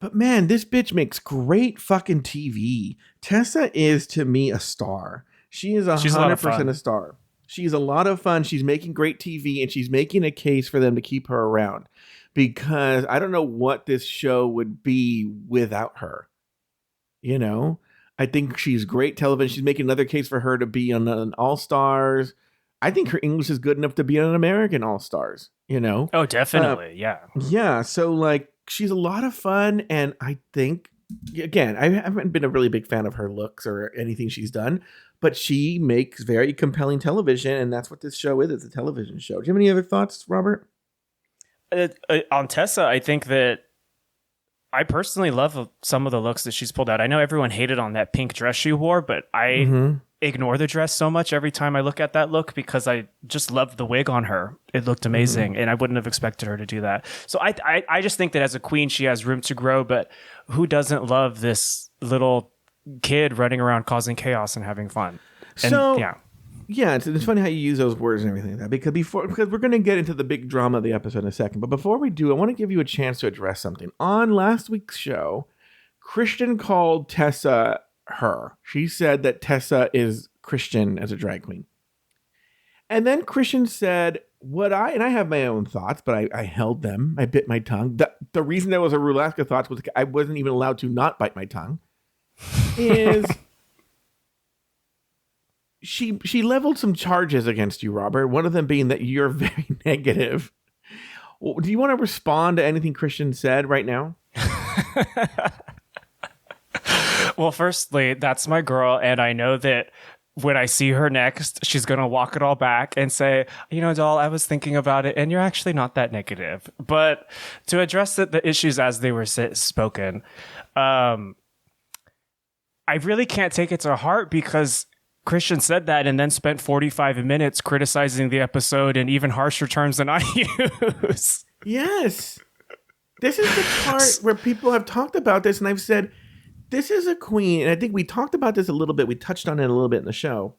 But man, this bitch makes great fucking TV. Tessa is, to me, a star. She is 100% a star. She's a lot of fun. She's making great TV, and she's making a case for them to keep her around. Because I don't know what this show would be without her. You know? I think she's great television. She's making another case for her to be on an All-Stars. I think her English is good enough to be on an American All-Stars, you know? Oh, definitely. Yeah. Yeah. So, like, she's a lot of fun, and I think, again, I haven't been a really big fan of her looks or anything she's done, but she makes very compelling television, and that's what this show is. It's a television show. Do you have any other thoughts, Robert? On Tessa, I think that I personally love some of the looks that she's pulled out. I know everyone hated on that pink dress she wore, but I ignore the dress so much every time I look at that look because I just loved the wig on her. It looked amazing, and I wouldn't have expected her to do that. So I just think that as a queen, she has room to grow, but who doesn't love this little kid running around causing chaos and having fun? And, so, yeah, it's funny how you use those words and everything like that, because we're going to get into the big drama of the episode in a second. But before we do, I want to give you a chance to address something. On last week's show, Christian called Tessa her. She said that Tessa is Christian as a drag queen. And then Christian said, and I have my own thoughts, but I held them. I bit my tongue. The reason there was a roulette of thoughts was I wasn't even allowed to not bite my tongue. Is she leveled some charges against you, Robert. One of them being that you're very negative. Do you want to respond to anything Christian said right now? Well, firstly, that's my girl, and I know that when I see her next, she's going to walk it all back and say, you know, doll, I was thinking about it, and you're actually not that negative. But to address the issues as they were spoken, I really can't take it to heart because Christian said that and then spent 45 minutes criticizing the episode in even harsher terms than I use. Yes. This is the part where people have talked about this, and I've said, this is a queen, and I think we talked about this a little bit. We touched on it a little bit in the show.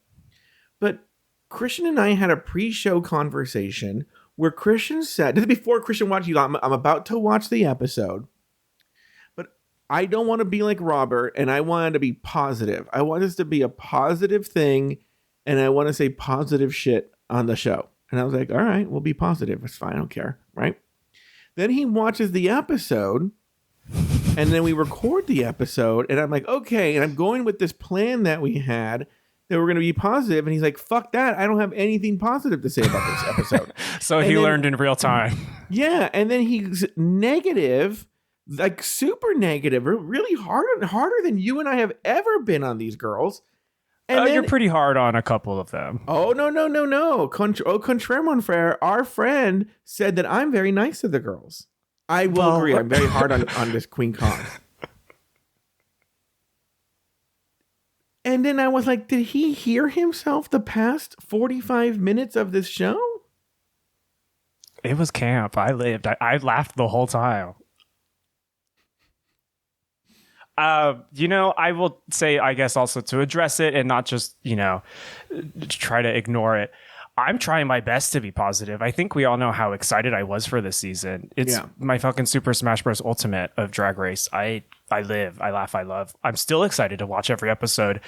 But Christian and I had a pre-show conversation where Christian said, this is before Christian watched you, I'm about to watch the episode, but I don't want to be like Robert, and I want it to be positive. I want this to be a positive thing, and I want to say positive shit on the show. And I was like, all right, we'll be positive. It's fine. I don't care. Right? Then he watches the episode, and then we record the episode, and I'm like, okay, and I'm going with this plan that we had that we're going to be positive, and he's like, fuck that, I don't have anything positive to say about this episode. So he learned in real time. Yeah, and then he's negative, like super negative, really harder than you and I have ever been on these girls. And you're pretty hard on a couple of them. Oh, no. Contraire, mon frère, our friend said that I'm very nice to the girls. I will agree. I'm very hard on this Queen Con. And then I was like, did he hear himself the past 45 minutes of this show? It was camp. I I laughed the whole time. I will say, I guess also to address it and not just, try to ignore it. I'm trying my best to be positive. I think we all know how excited I was for this season. It's my fucking Super Smash Bros. Ultimate of Drag Race. I live, I laugh, I love. I'm still excited to watch every episode.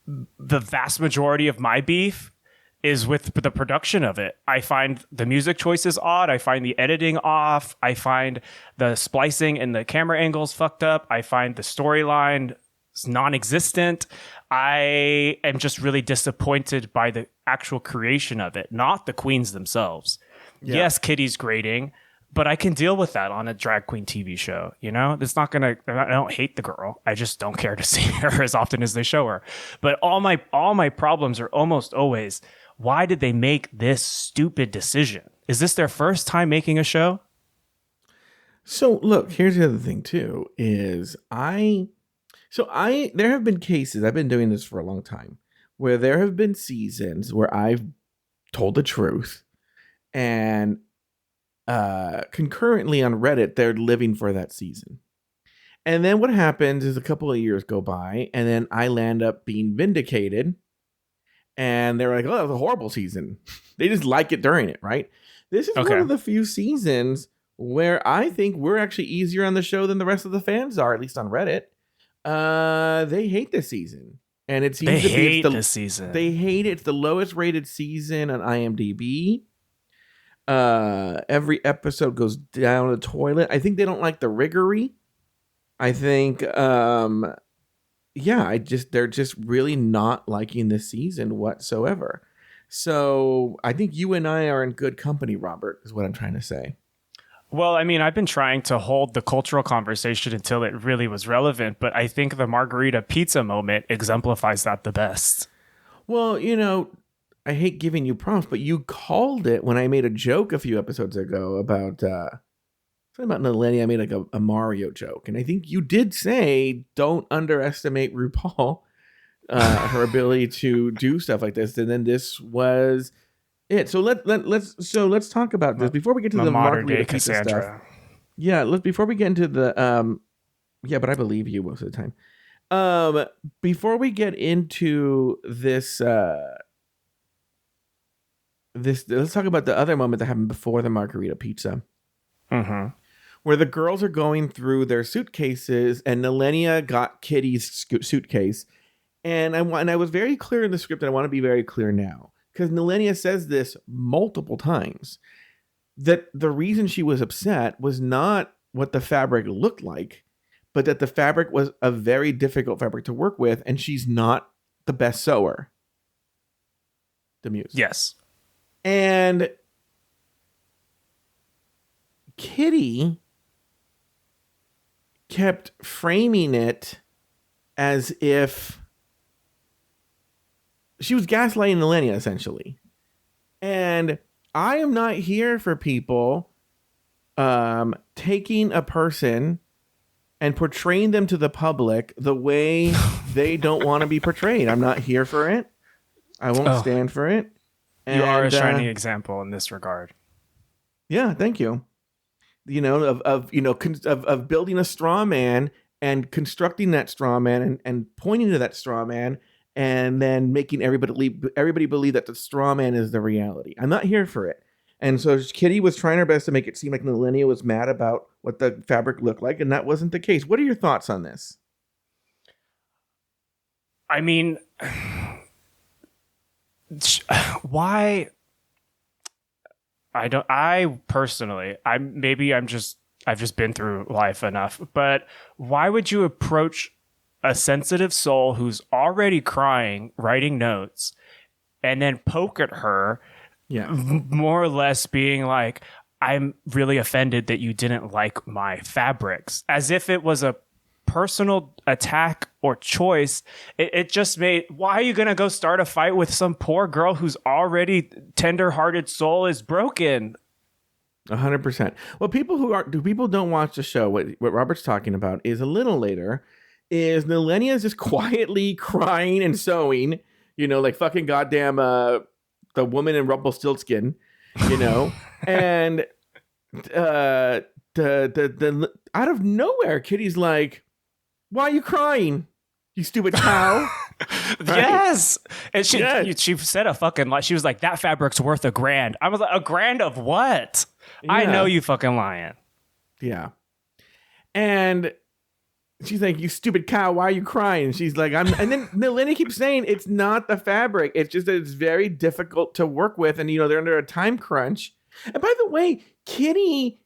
The vast majority of my beef is with the production of it. I find the music choices odd. I find the editing off. I find the splicing and the camera angles fucked up. I find the storyline non-existent. I am just really disappointed by the actual creation of it, not the queens themselves. Yeah. Yes, Kitty's grating, But I can deal with that on a drag queen TV show. You know, it's not gonna. I don't hate the girl. I just don't care to see her as often as they show her. But all my problems are almost always, why did they make this stupid decision? Is this their first time making a show? So look, here's the other thing too, is there have been cases, I've been doing this for a long time, where there have been seasons where I've told the truth, and concurrently on Reddit, they're living for that season. And then what happens is a couple of years go by, and then I land up being vindicated, and they're like, oh, that was a horrible season. They just like it during it, right? This is one of the few seasons where I think we're actually easier on the show than the rest of the fans are, at least on Reddit. They hate this season. And it seems to be this season. They hate it. It's the lowest rated season on IMDb. Every episode goes down the toilet. I think they don't like the riggery. I think they're just really not liking this season whatsoever. So I think you and I are in good company, Robert, is what I'm trying to say. Well, I mean, I've been trying to hold the cultural conversation until it really was relevant, but I think the margarita pizza moment exemplifies that the best. Well, you know, I hate giving you prompts, but you called it when I made a joke a few episodes ago about something about Naleni. I made like a Mario joke, and I think you did say don't underestimate RuPaul, her ability to do stuff like this. And then this was it. So let's talk about this before we get to the modern day margarita pizza Cassandra stuff. Yeah, before we get into the but I believe you most of the time. Before we get into this let's talk about the other moment that happened before the margarita pizza. Mm-hmm. Where the girls are going through their suitcases, and Nalenia got Kitty's suitcase. And I was very clear in the script, and I want to be very clear now, because Nalenia says this multiple times, that the reason she was upset was not what the fabric looked like, but that the fabric was a very difficult fabric to work with, and she's not the best sewer. The muse. Yes. And Kitty kept framing it as if she was gaslighting Nalenia, essentially. And I am not here for people taking a person and portraying them to the public the way they don't want to be portrayed. I'm not here for it. I won't stand for it. You are a shining example in this regard. Yeah, thank you. You know, of building a straw man and constructing that straw man and pointing to that straw man and then making everybody believe that the straw man is the reality. I'm not here for it. And so Kitty was trying her best to make it seem like Nalenia was mad about what the fabric looked like, and that wasn't the case. What are your thoughts on this? I mean, why? I've just been through life enough, but why would you approach a sensitive soul who's already crying, writing notes, and then poke at her? Yeah. More or less being like, I'm really offended that you didn't like my fabrics, as if it was a personal attack or choice. It just made, why are you going to go start a fight with some poor girl whose already tender-hearted soul is broken? 100%. Well, people don't watch the show. What Robert's talking about is a little later is Nalenia is just quietly crying and sewing, like fucking goddamn, the woman in Rumpelstiltskin, and the out of nowhere, Kitty's like, "Why are you crying, you stupid cow?" Right? Yes, and she said a fucking lie. She was like, "That fabric's worth $1,000." I was like, $1,000 of what? Yeah. I know you fucking lying. Yeah, and she's like, "You stupid cow, why are you crying?" And she's like, and then Nalenia keeps saying it's not the fabric. It's just that it's very difficult to work with. And, they're under a time crunch. And by the way, Kitty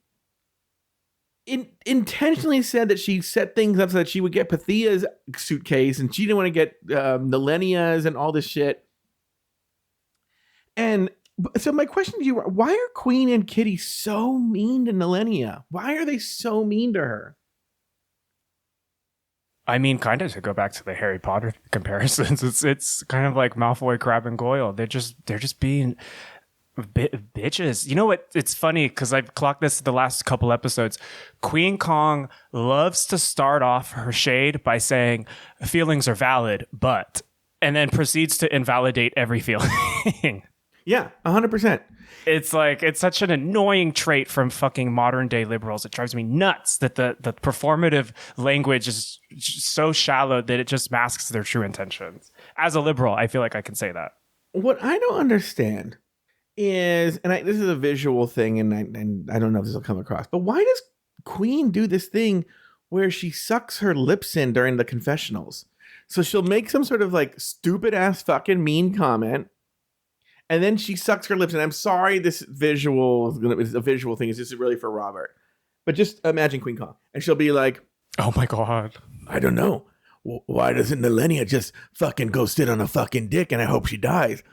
intentionally said that she set things up so that she would get Pythia's suitcase and she didn't want to get Nalenia's and all this shit. And So my question to you, why are Queen and Kitty so mean to Nilenia? Why are they so mean to her? I mean, kind of to go back to the Harry Potter comparisons, it's kind of like Malfoy, Crabbe, and Goyle. They're just being bitches. You know what? It's funny because I've clocked this the last couple episodes. Queen Kong loves to start off her shade by saying feelings are valid, but, and then proceeds to invalidate every feeling. Yeah, 100%. It's like, it's such an annoying trait from fucking modern day liberals. It drives me nuts that the performative language is so shallow that it just masks their true intentions. As a liberal, I feel like I can say that. What I don't understand is, this is a visual thing, and I don't know if this will come across, but why does Queen do this thing where she sucks her lips in during the confessionals? So she'll make some sort of like stupid ass fucking mean comment, and then she sucks her lips. And I'm sorry, this visual is a visual thing. It's just really for Robert. But just imagine Queen Kong. And she'll be like, oh my God. I don't know. Why doesn't Nilenia just fucking go sit on a fucking dick and I hope she dies?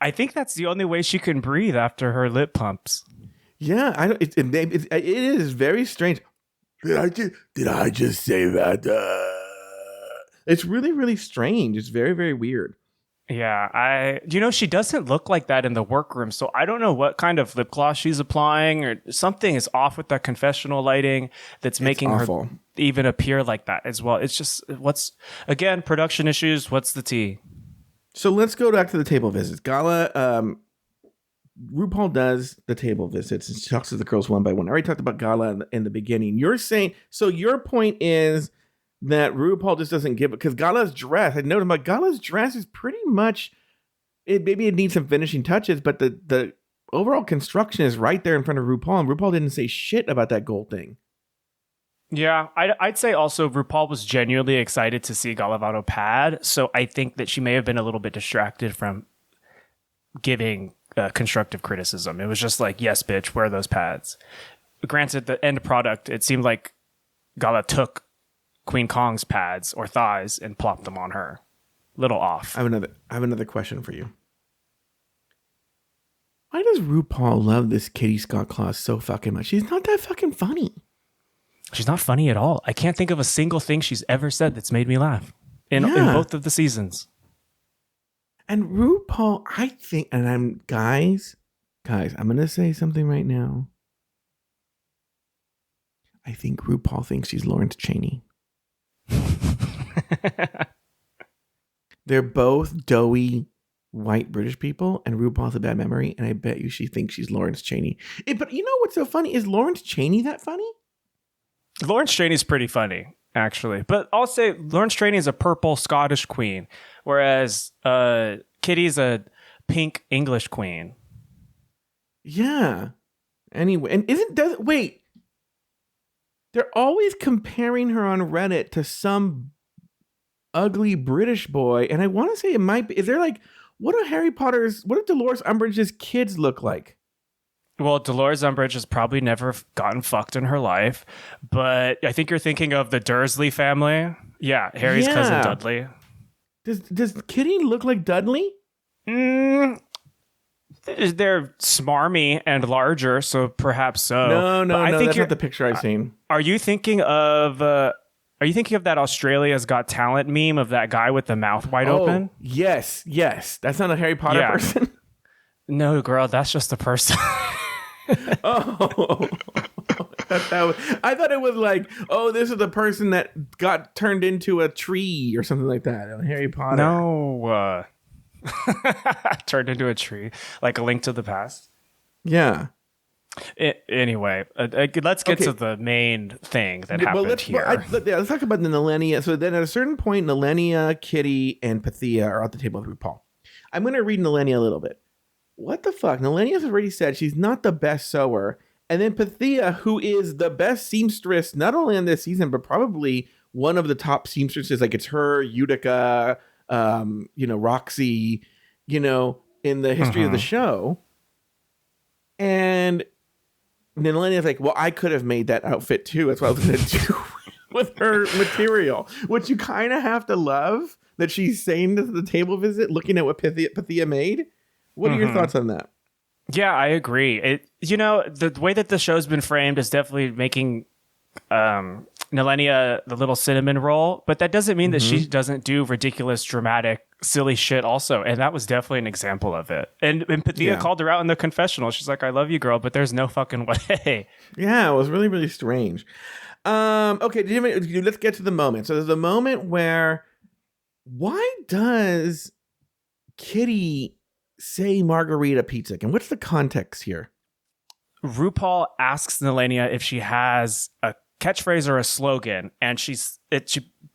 I think that's the only way she can breathe after her lip pumps. Yeah, it is very strange. Did I just say that? It's really, really strange. It's very, very weird. Yeah, she doesn't look like that in the workroom, so I don't know what kind of lip gloss she's applying, or something is off with that confessional lighting that's making her even appear like that as well. It's just, again, production issues. What's the tea? So let's go back to the table visits. Gala, RuPaul does the table visits and she talks to the girls one by one. I already talked about Gala in the beginning. You're saying, so your point is that RuPaul just doesn't give it, because Gala's dress, I noticed about Gala's dress is pretty much, maybe it needs some finishing touches, but the overall construction is right there in front of RuPaul, and RuPaul didn't say shit about that gold thing. Yeah, I'd say also RuPaul was genuinely excited to see Galavado pad, so I think that she may have been a little bit distracted from giving constructive criticism. It was just like, yes, bitch, wear those pads. Granted, the end product, it seemed like Gala took Queen Kong's pads or thighs and plopped them on her. Little off. I have another question for you. Why does RuPaul love this Kitty Scott Claus so fucking much? She's not that fucking funny. She's not funny at all. I can't think of a single thing she's ever said that's made me laugh in both of the seasons. And RuPaul, I think, and I'm guys, I'm gonna say something right now. I think RuPaul thinks she's Lawrence Chaney. They're both doughy white British people, and RuPaul's a bad memory, and I bet you she thinks she's Lawrence Chaney. But you know what's so funny? Is Lawrence Chaney that funny? Lawrence Chaney's pretty funny, actually. But I'll say Lawrence Chaney is a purple Scottish queen, whereas Kitty's a pink English queen. Yeah. Anyway, and wait. They're always comparing her on Reddit to some ugly British boy, and I want to say it might be. Is there like, what do Dolores Umbridge's kids look like? Well, Dolores Umbridge has probably never gotten fucked in her life, but I think you're thinking of the Dursley family. Yeah, Harry's cousin Dudley. Does Kitty look like Dudley? They're smarmy and larger, so perhaps so. No, I think that's not the picture I've seen. Are you thinking of that Australia's Got Talent meme of that guy with the mouth wide open? Yes. That's not a Harry Potter person. No, girl, that's just a person. Oh, I thought it was like, oh, this is the person that got turned into a tree or something like that. Harry Potter. No, turned into a tree, like A Link to the Past. Yeah. Anyway, let's get to the main thing that happened here. Let's talk about the Nilenia. So then at a certain point, Nilenia, Kitty, and Pythia are at the table with RuPaul. I'm going to read Nilenia a little bit. What the fuck? Nilenia's already said she's not the best sewer. And then Pythia, who is the best seamstress, not only in this season, but probably one of the top seamstresses, like it's her, Utica, Roxy, in the history of the show. And Nilenia's like, well, I could have made that outfit too. That's what I was going to do. with her material, which you kind of have to love that she's saying to the table visit, looking at what Pythia made. What are your thoughts on that? Yeah, I agree. The way that the show's been framed is definitely making Nelenia the little cinnamon roll, but that doesn't mean that she doesn't do ridiculous, dramatic, silly shit also. And that was definitely an example of it. And Pythia called her out in the confessional. She's like, I love you, girl, but there's no fucking way. Yeah, it was really, really strange. Okay, let's get to the moment. So there's a moment where, why does Kitty say margarita pizza? And what's the context here? RuPaul asks Nelenia if she has a catchphrase or a slogan, and she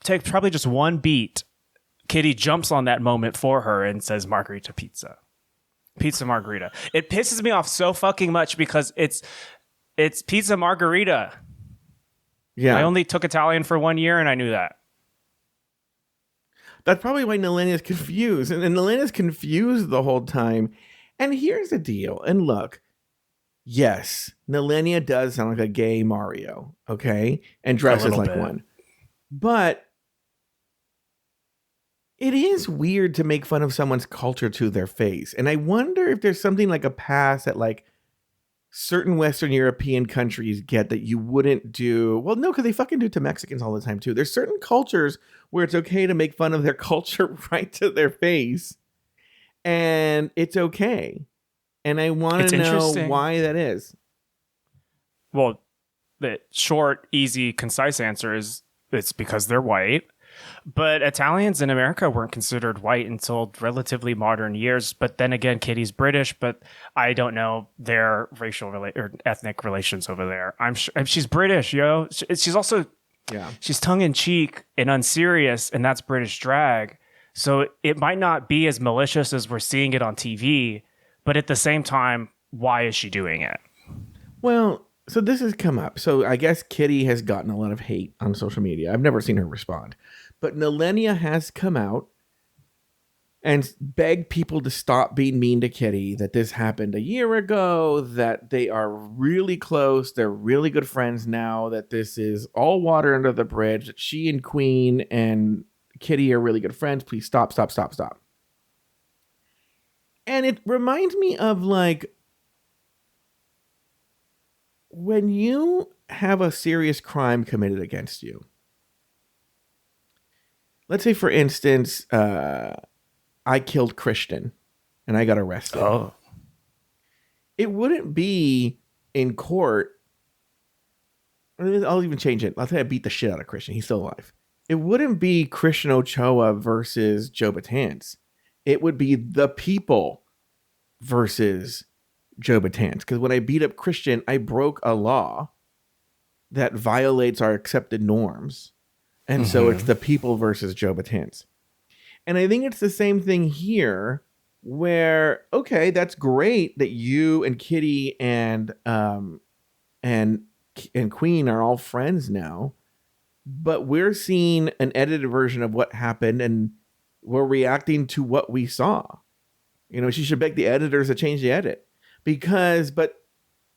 takes probably just one beat. Kitty jumps on that moment for her and says margarita pizza margarita. It pisses me off so fucking much because it's pizza margarita. Yeah, I only took Italian for 1 year and I knew that. That's probably why Nelenia's confused, and Nelenia's confused the whole time. And here's the deal, and look, yes, Nelenia does sound like a gay Mario, okay? And dresses like one. But it is weird to make fun of someone's culture to their face. And I wonder if there's something like a pass that like certain Western European countries get that you wouldn't do. Well, no, because they fucking do it to Mexicans all the time too. There's certain cultures where it's okay to make fun of their culture right to their face. And it's okay. And I want to know why that is. Well, the short, easy, concise answer is it's because they're white. But Italians in America weren't considered white until relatively modern years. But then again, Kitty's British, but I don't know their racial or ethnic relations over there. I'm sure she's British, yo. She's also, she's tongue in cheek and unserious, and that's British drag. So it might not be as malicious as we're seeing it on TV, but at the same time, why is she doing it? Well, so this has come up. So I guess Kitty has gotten a lot of hate on social media. I've never seen her respond. But Nelenia has come out and begged people to stop being mean to Kitty, that this happened a year ago, that they are really close, they're really good friends now, that this is all water under the bridge, that she and Queen and Kitty are really good friends. Please stop. And it reminds me of like when you have a serious crime committed against you. Let's say, for instance, I killed Christian and I got arrested. Oh. It wouldn't be in court. I'll even change it. I'll say I beat the shit out of Christian. He's still alive. It wouldn't be Christian Ochoa versus Joe Batanz. It would be the people versus Joe Batanz. Because when I beat up Christian, I broke a law that violates our accepted norms. And so it's the people versus Joe Batanz. And I think it's the same thing here where, okay, that's great that you and Kitty and Queen are all friends now. But we're seeing an edited version of what happened and we're reacting to what we saw. You know, she should beg the editors to change the edit. But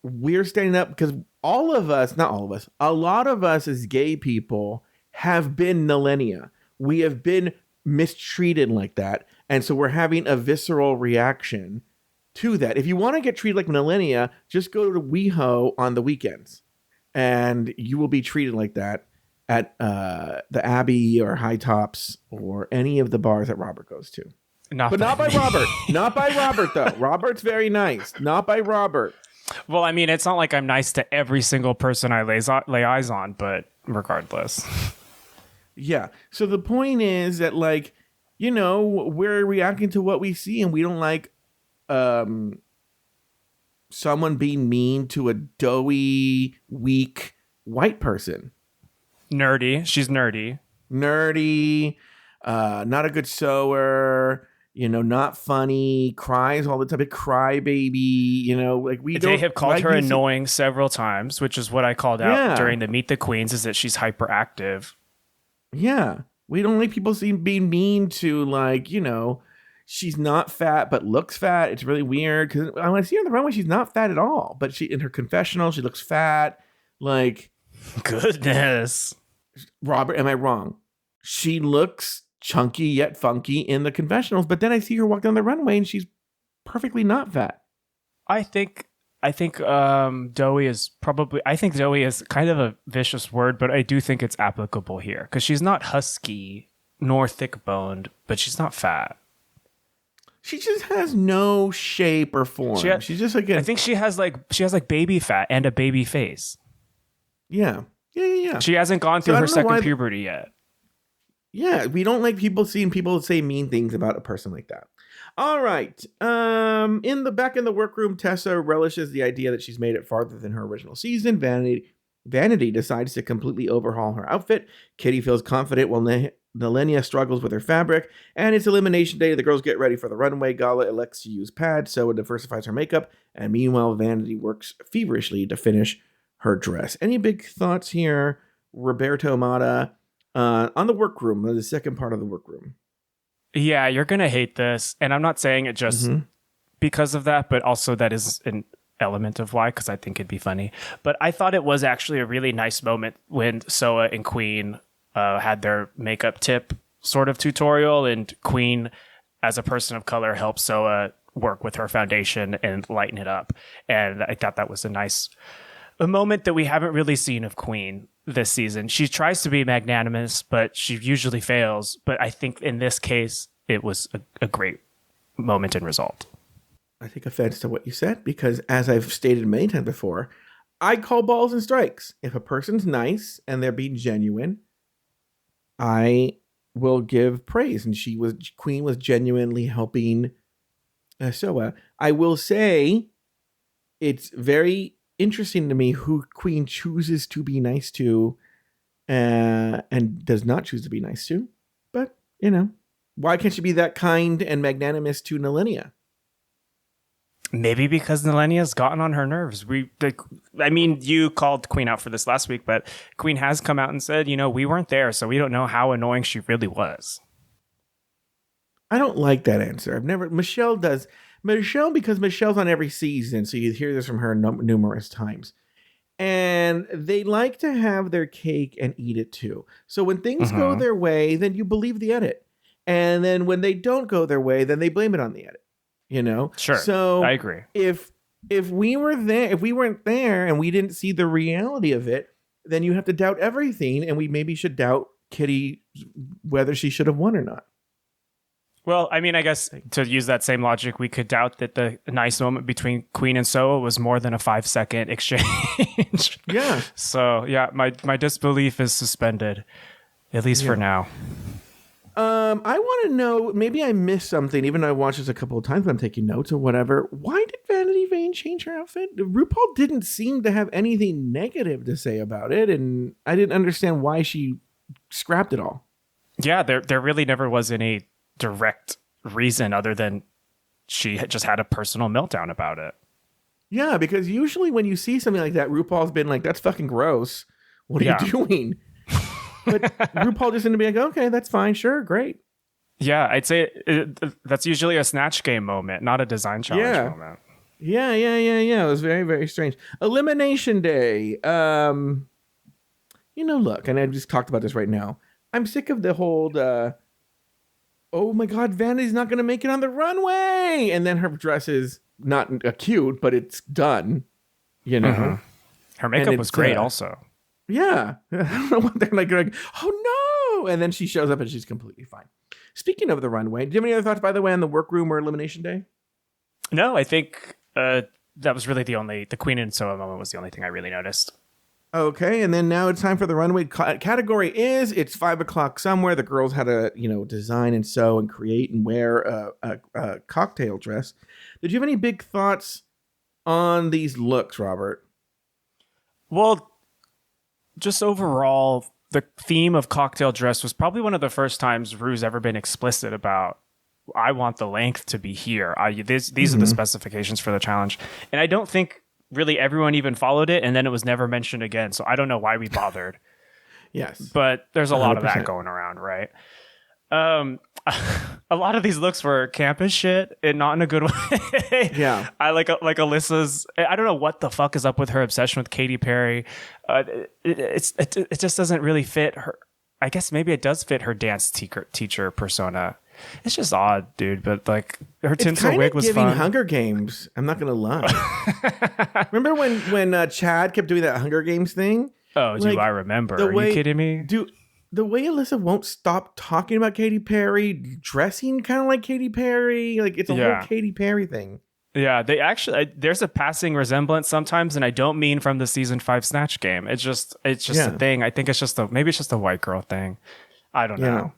we're standing up because all of us, not all of us, a lot of us as gay people have been Nelenia. We have been mistreated like that. And so we're having a visceral reaction to that. If you want to get treated like Nelenia, just go to WeHo on the weekends. And you will be treated like that at the Abbey or High Tops or any of the bars that Robert goes to. Not by Robert. Not by Robert, though. Robert's very nice. Not by Robert. Well, I mean, it's not like I'm nice to every single person I lay eyes on, but regardless. Yeah. So the point is that, like, you know, we're reacting to what we see and we don't like someone being mean to a doughy, weak white person. Nerdy. She's nerdy. Not a good sewer. You know, not funny, cries all the time, a crybaby, you know, like They have called her annoying several times, which is what I called out during the Meet the Queens, is that she's hyperactive. Yeah. We don't like people being mean to, like, you know, she's not fat, but looks fat. It's really weird because when I see her on the runway, she's not fat at all. But in her confessional, she looks fat. Like, goodness. Robert, am I wrong? She looks chunky yet funky in the confessionals, but then I see her walk down the runway and she's perfectly not fat. I think doughy is probably. I think doughy is kind of a vicious word, but I do think it's applicable here because she's not husky nor thick boned, but she's not fat. She just has no shape or form. She's just like I think she has like baby fat and a baby face. Yeah. She hasn't gone through her second puberty yet. Yeah, we don't like seeing people say mean things about a person like that. All right. In the workroom, Tessa relishes the idea that she's made it farther than her original season. Vanity decides to completely overhaul her outfit. Kitty feels confident while Nalenia struggles with her fabric. And it's elimination day. The girls get ready for the runway. Gala elects to use pads. Soa diversifies her makeup. And meanwhile, Vanity works feverishly to finish her dress. Any big thoughts here, Roberto Mata, on the workroom, the second part of the workroom? Yeah, you're going to hate this. And I'm not saying it just because of that, but also that is an element of why, because I think it'd be funny. But I thought it was actually a really nice moment when Soa and Queen had their makeup tip sort of tutorial, and Queen, as a person of color, helped Soa work with her foundation and lighten it up. And I thought that was a moment that we haven't really seen of Queen this season. She tries to be magnanimous, but she usually fails. But I think in this case, it was a great moment and result. I take offense to what you said because, as I've stated many times before, I call balls and strikes. If a person's nice and they're being genuine, I will give praise. And Queen was genuinely helping Soa. I will say it's very interesting to me who Queen chooses to be nice to and does not choose to be nice to. But, why can't she be that kind and magnanimous to Nalenia? Maybe because Nalenia's gotten on her nerves. You called Queen out for this last week, but Queen has come out and said, we weren't there, so we don't know how annoying she really was. I don't like that answer. Michelle does. Michelle, because Michelle's on every season, so you hear this from her numerous times. And they like to have their cake and eat it too. So when things go their way, then you believe the edit. And then when they don't go their way, then they blame it on the edit. Sure. So I agree. If we weren't there and we didn't see the reality of it, then you have to doubt everything, and we maybe should doubt Kitty whether she should have won or not. Well, I guess to use that same logic, we could doubt that the nice moment between Queen and Soa was more than a 5-second exchange. Yeah. So yeah, my disbelief is suspended, at least for now. I want to know, maybe I missed something, even though I watched this a couple of times, but I'm taking notes or whatever. Why did Vanity Vane change her outfit? RuPaul didn't seem to have anything negative to say about it, and I didn't understand why she scrapped it all. Yeah, there really never was any direct reason other than she just had a personal meltdown about it. Yeah, because usually when you see something like that, RuPaul's been like, that's fucking gross. What are you doing? But RuPaul just seemed to be like, okay, that's fine. Sure. Great. Yeah. I'd say that's usually a Snatch Game moment, not a design challenge moment. Yeah. It was very, very strange. Elimination Day. Look, and I just talked about this right now. I'm sick of the whole, oh my God, Vanity's not going to make it on the runway. And then her dress is not cute, but it's done, Her makeup was great also. Yeah. I don't know what they're like, oh no. And then she shows up and she's completely fine. Speaking of the runway, do you have any other thoughts, by the way, on the workroom or Elimination Day? No, I think that was really the Queen and Soa moment was the only thing I really noticed. Okay, and then now it's time for the runway. Category it's 5 o'clock somewhere. The girls had to, design and sew and create and wear a cocktail dress. Did you have any big thoughts on these looks, Robert? Well, just overall, the theme of cocktail dress was probably one of the first times Ru's ever been explicit about, I want the length to be here. These are the specifications for the challenge. And I don't think really everyone even followed it, and then it was never mentioned again. So I don't know why we bothered. Yes. But there's a lot 100%. of that going around, right? a lot of these looks were campus shit and not in a good way. Yeah. I like Alyssa's. I don't know what the fuck is up with her obsession with Katy Perry. It just doesn't really fit her. I guess maybe it does fit her dance teacher persona. It's just odd, dude. But like her tinsel wig was giving fun. Hunger Games. I'm not gonna lie. Remember when Chad kept doing that Hunger Games thing? Oh, do I remember? Are you kidding me? The way Alyssa won't stop talking about Katy Perry, dressing kind of like Katy Perry, like it's a whole Katy Perry thing. Yeah, they actually there's a passing resemblance sometimes, and I don't mean from the season 5 Snatch Game. It's just a thing. I think it's just maybe it's just a white girl thing. I don't know.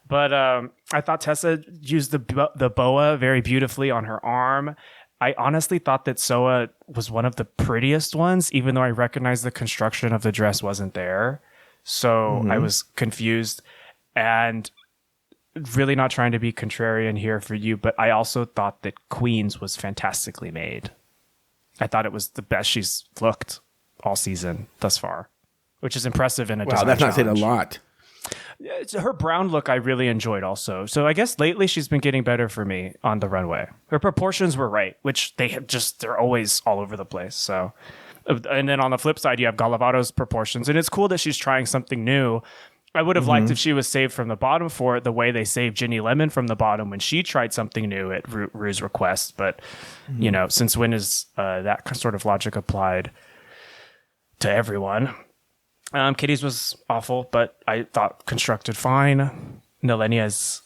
But I thought Tessa used the boa very beautifully on her arm. I honestly thought that Soa was one of the prettiest ones, even though I recognized the construction of the dress wasn't there. So I was confused and really not trying to be contrarian here for you, but I also thought that Queens was fantastically made. I thought it was the best she's looked all season thus far, which is impressive in a design that's not saying a challenge. lot. Her brown look I really enjoyed also. So I guess lately she's been getting better for me on the runway. Her proportions were right, which they're always all over the place. So, and then on the flip side, you have Galavato's proportions, and it's cool that she's trying something new. I would have liked if she was saved from the bottom for it the way they saved Ginny Lemon from the bottom when she tried something new at Rue's request. But, you know, since when is that sort of logic applied to everyone? Kitty's was awful, but I thought constructed fine. This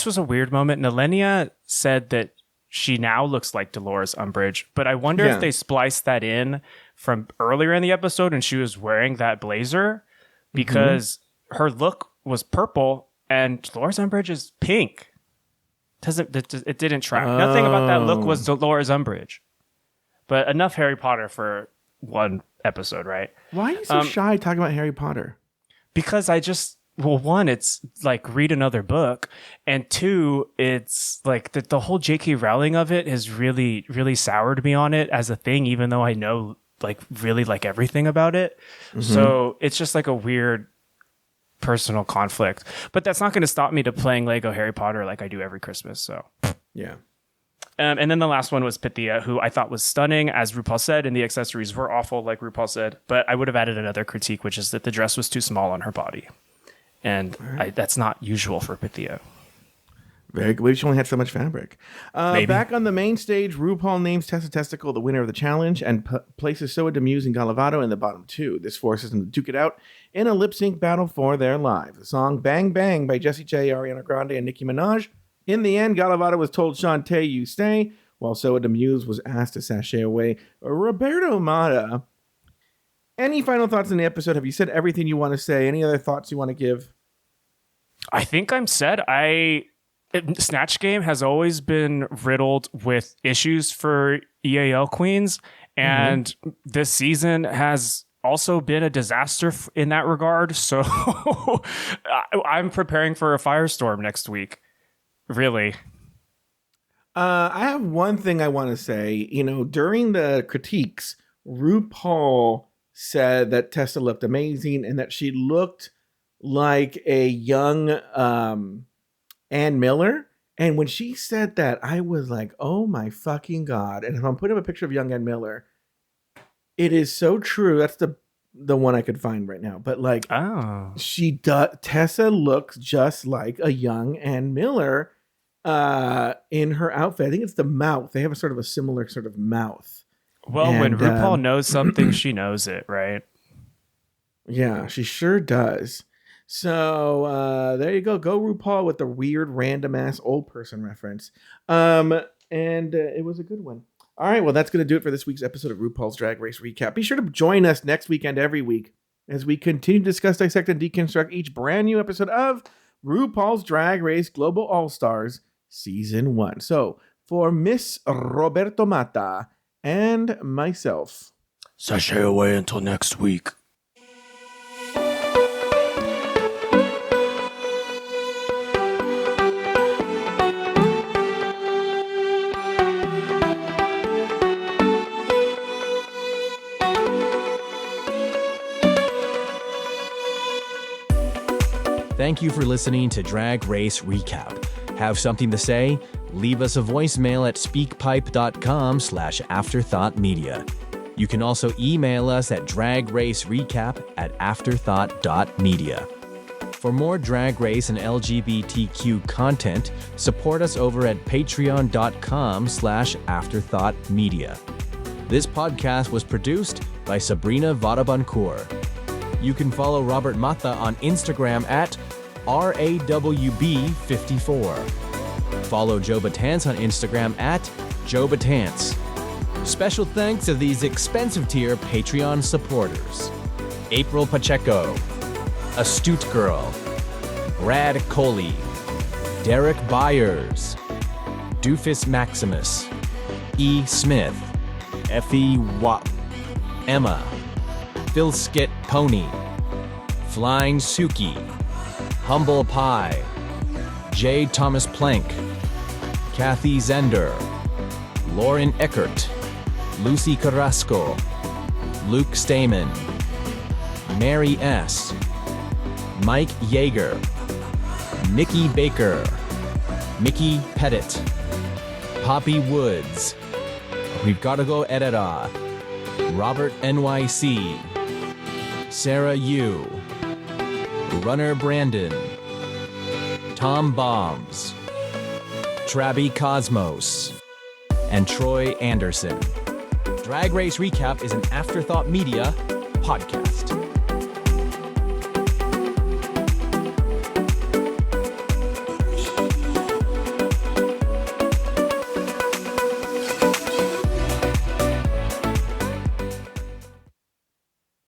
was a weird moment. Nalenia said that she now looks like Dolores Umbridge, but I wonder if they spliced that in from earlier in the episode and she was wearing that blazer because her look was purple and Dolores Umbridge is pink. It didn't track. Nothing about that look was Dolores Umbridge. But enough Harry Potter for one episode, right? Why are you so shy talking about Harry Potter? Because one, it's like read another book, and two, it's like the whole J.K. Rowling of it has really, really soured me on it as a thing, even though I know like really like everything about it. So it's just like a weird personal conflict. But that's not going to stop me to playing Lego Harry Potter like I do every Christmas. So yeah. And then the last one was Pythia, who I thought was stunning, as RuPaul said, and the accessories were awful, like RuPaul said. But I would have added another critique, which is that the dress was too small on her body. And that's not usual for Pythia. Very good. She only had so much fabric. Back on the main stage, RuPaul names Tessa Testicle the winner of the challenge and places Soa Demuse and Galavato in the bottom two. This forces them to duke it out in a lip-sync battle for their live. The song Bang Bang by Jessie J, Ariana Grande, and Nicki Minaj. In the end, Galavato was told, Shantae, you stay, while Soa Demuse was asked to sashay away Roberto Mata. Any final thoughts on the episode? Have you said everything you want to say? Any other thoughts you want to give? I think I'm set. Snatch Game has always been riddled with issues for EAL queens, and this season has also been a disaster in that regard. So I'm preparing for a firestorm next week. Really. I have one thing I want to say. You know, during the critiques, RuPaul said that Tessa looked amazing and that she looked like a young Ann Miller. And when she said that, I was like, oh my fucking God. And if I'm putting up a picture of young Ann Miller, it is so true. That's the one I could find right now. But like, Tessa looks just like a young Ann Miller in her outfit. I think it's the mouth. They have a sort of a similar sort of mouth. Well, when RuPaul knows something, she knows it, right? Yeah, she sure does. So there you go. Go RuPaul with the weird random ass old person reference. And it was a good one. All right, well, that's going to do it for this week's episode of RuPaul's Drag Race Recap. Be sure to join us next week and every week as we continue to discuss, dissect, and deconstruct each brand new episode of RuPaul's Drag Race Global All-Stars Season 1. So, for Miss Roberto Mata and myself, sashay away until next week. Thank Thank you for listening to Drag Race Recap. Have something to say? Leave us a voicemail at speakpipe.com/afterthoughtmedia. You can also email us at dragracerecap@afterthought.media. For more Drag Race and LGBTQ content, support us over at patreon.com/afterthoughtmedia. This podcast was produced by Sabrina Vadabancourt. You can follow Robert Mata on Instagram at RAWB54. Follow Joe Batance on Instagram at Joe Batance. Special thanks to these expensive tier Patreon supporters: April Pacheco, Astute Girl, Brad Coley, Derek Byers, Doofus Maximus, E. Smith, Effie Wap, Emma, Phil Skit Pony, Flying Suki, Humble Pie, J. Thomas Plank, Kathy Zender, Lauren Eckert, Lucy Carrasco, Luke Stamen, Mary S., Mike Yeager, Nikki Baker, Mickey Pettit, Poppy Woods, We've Gotta Go Edita, Robert NYC, Sarah Yu, Runner Brandon, Tom Bombs, Traby Cosmos, and Troy Anderson. Drag Race Recap is an Afterthought Media podcast.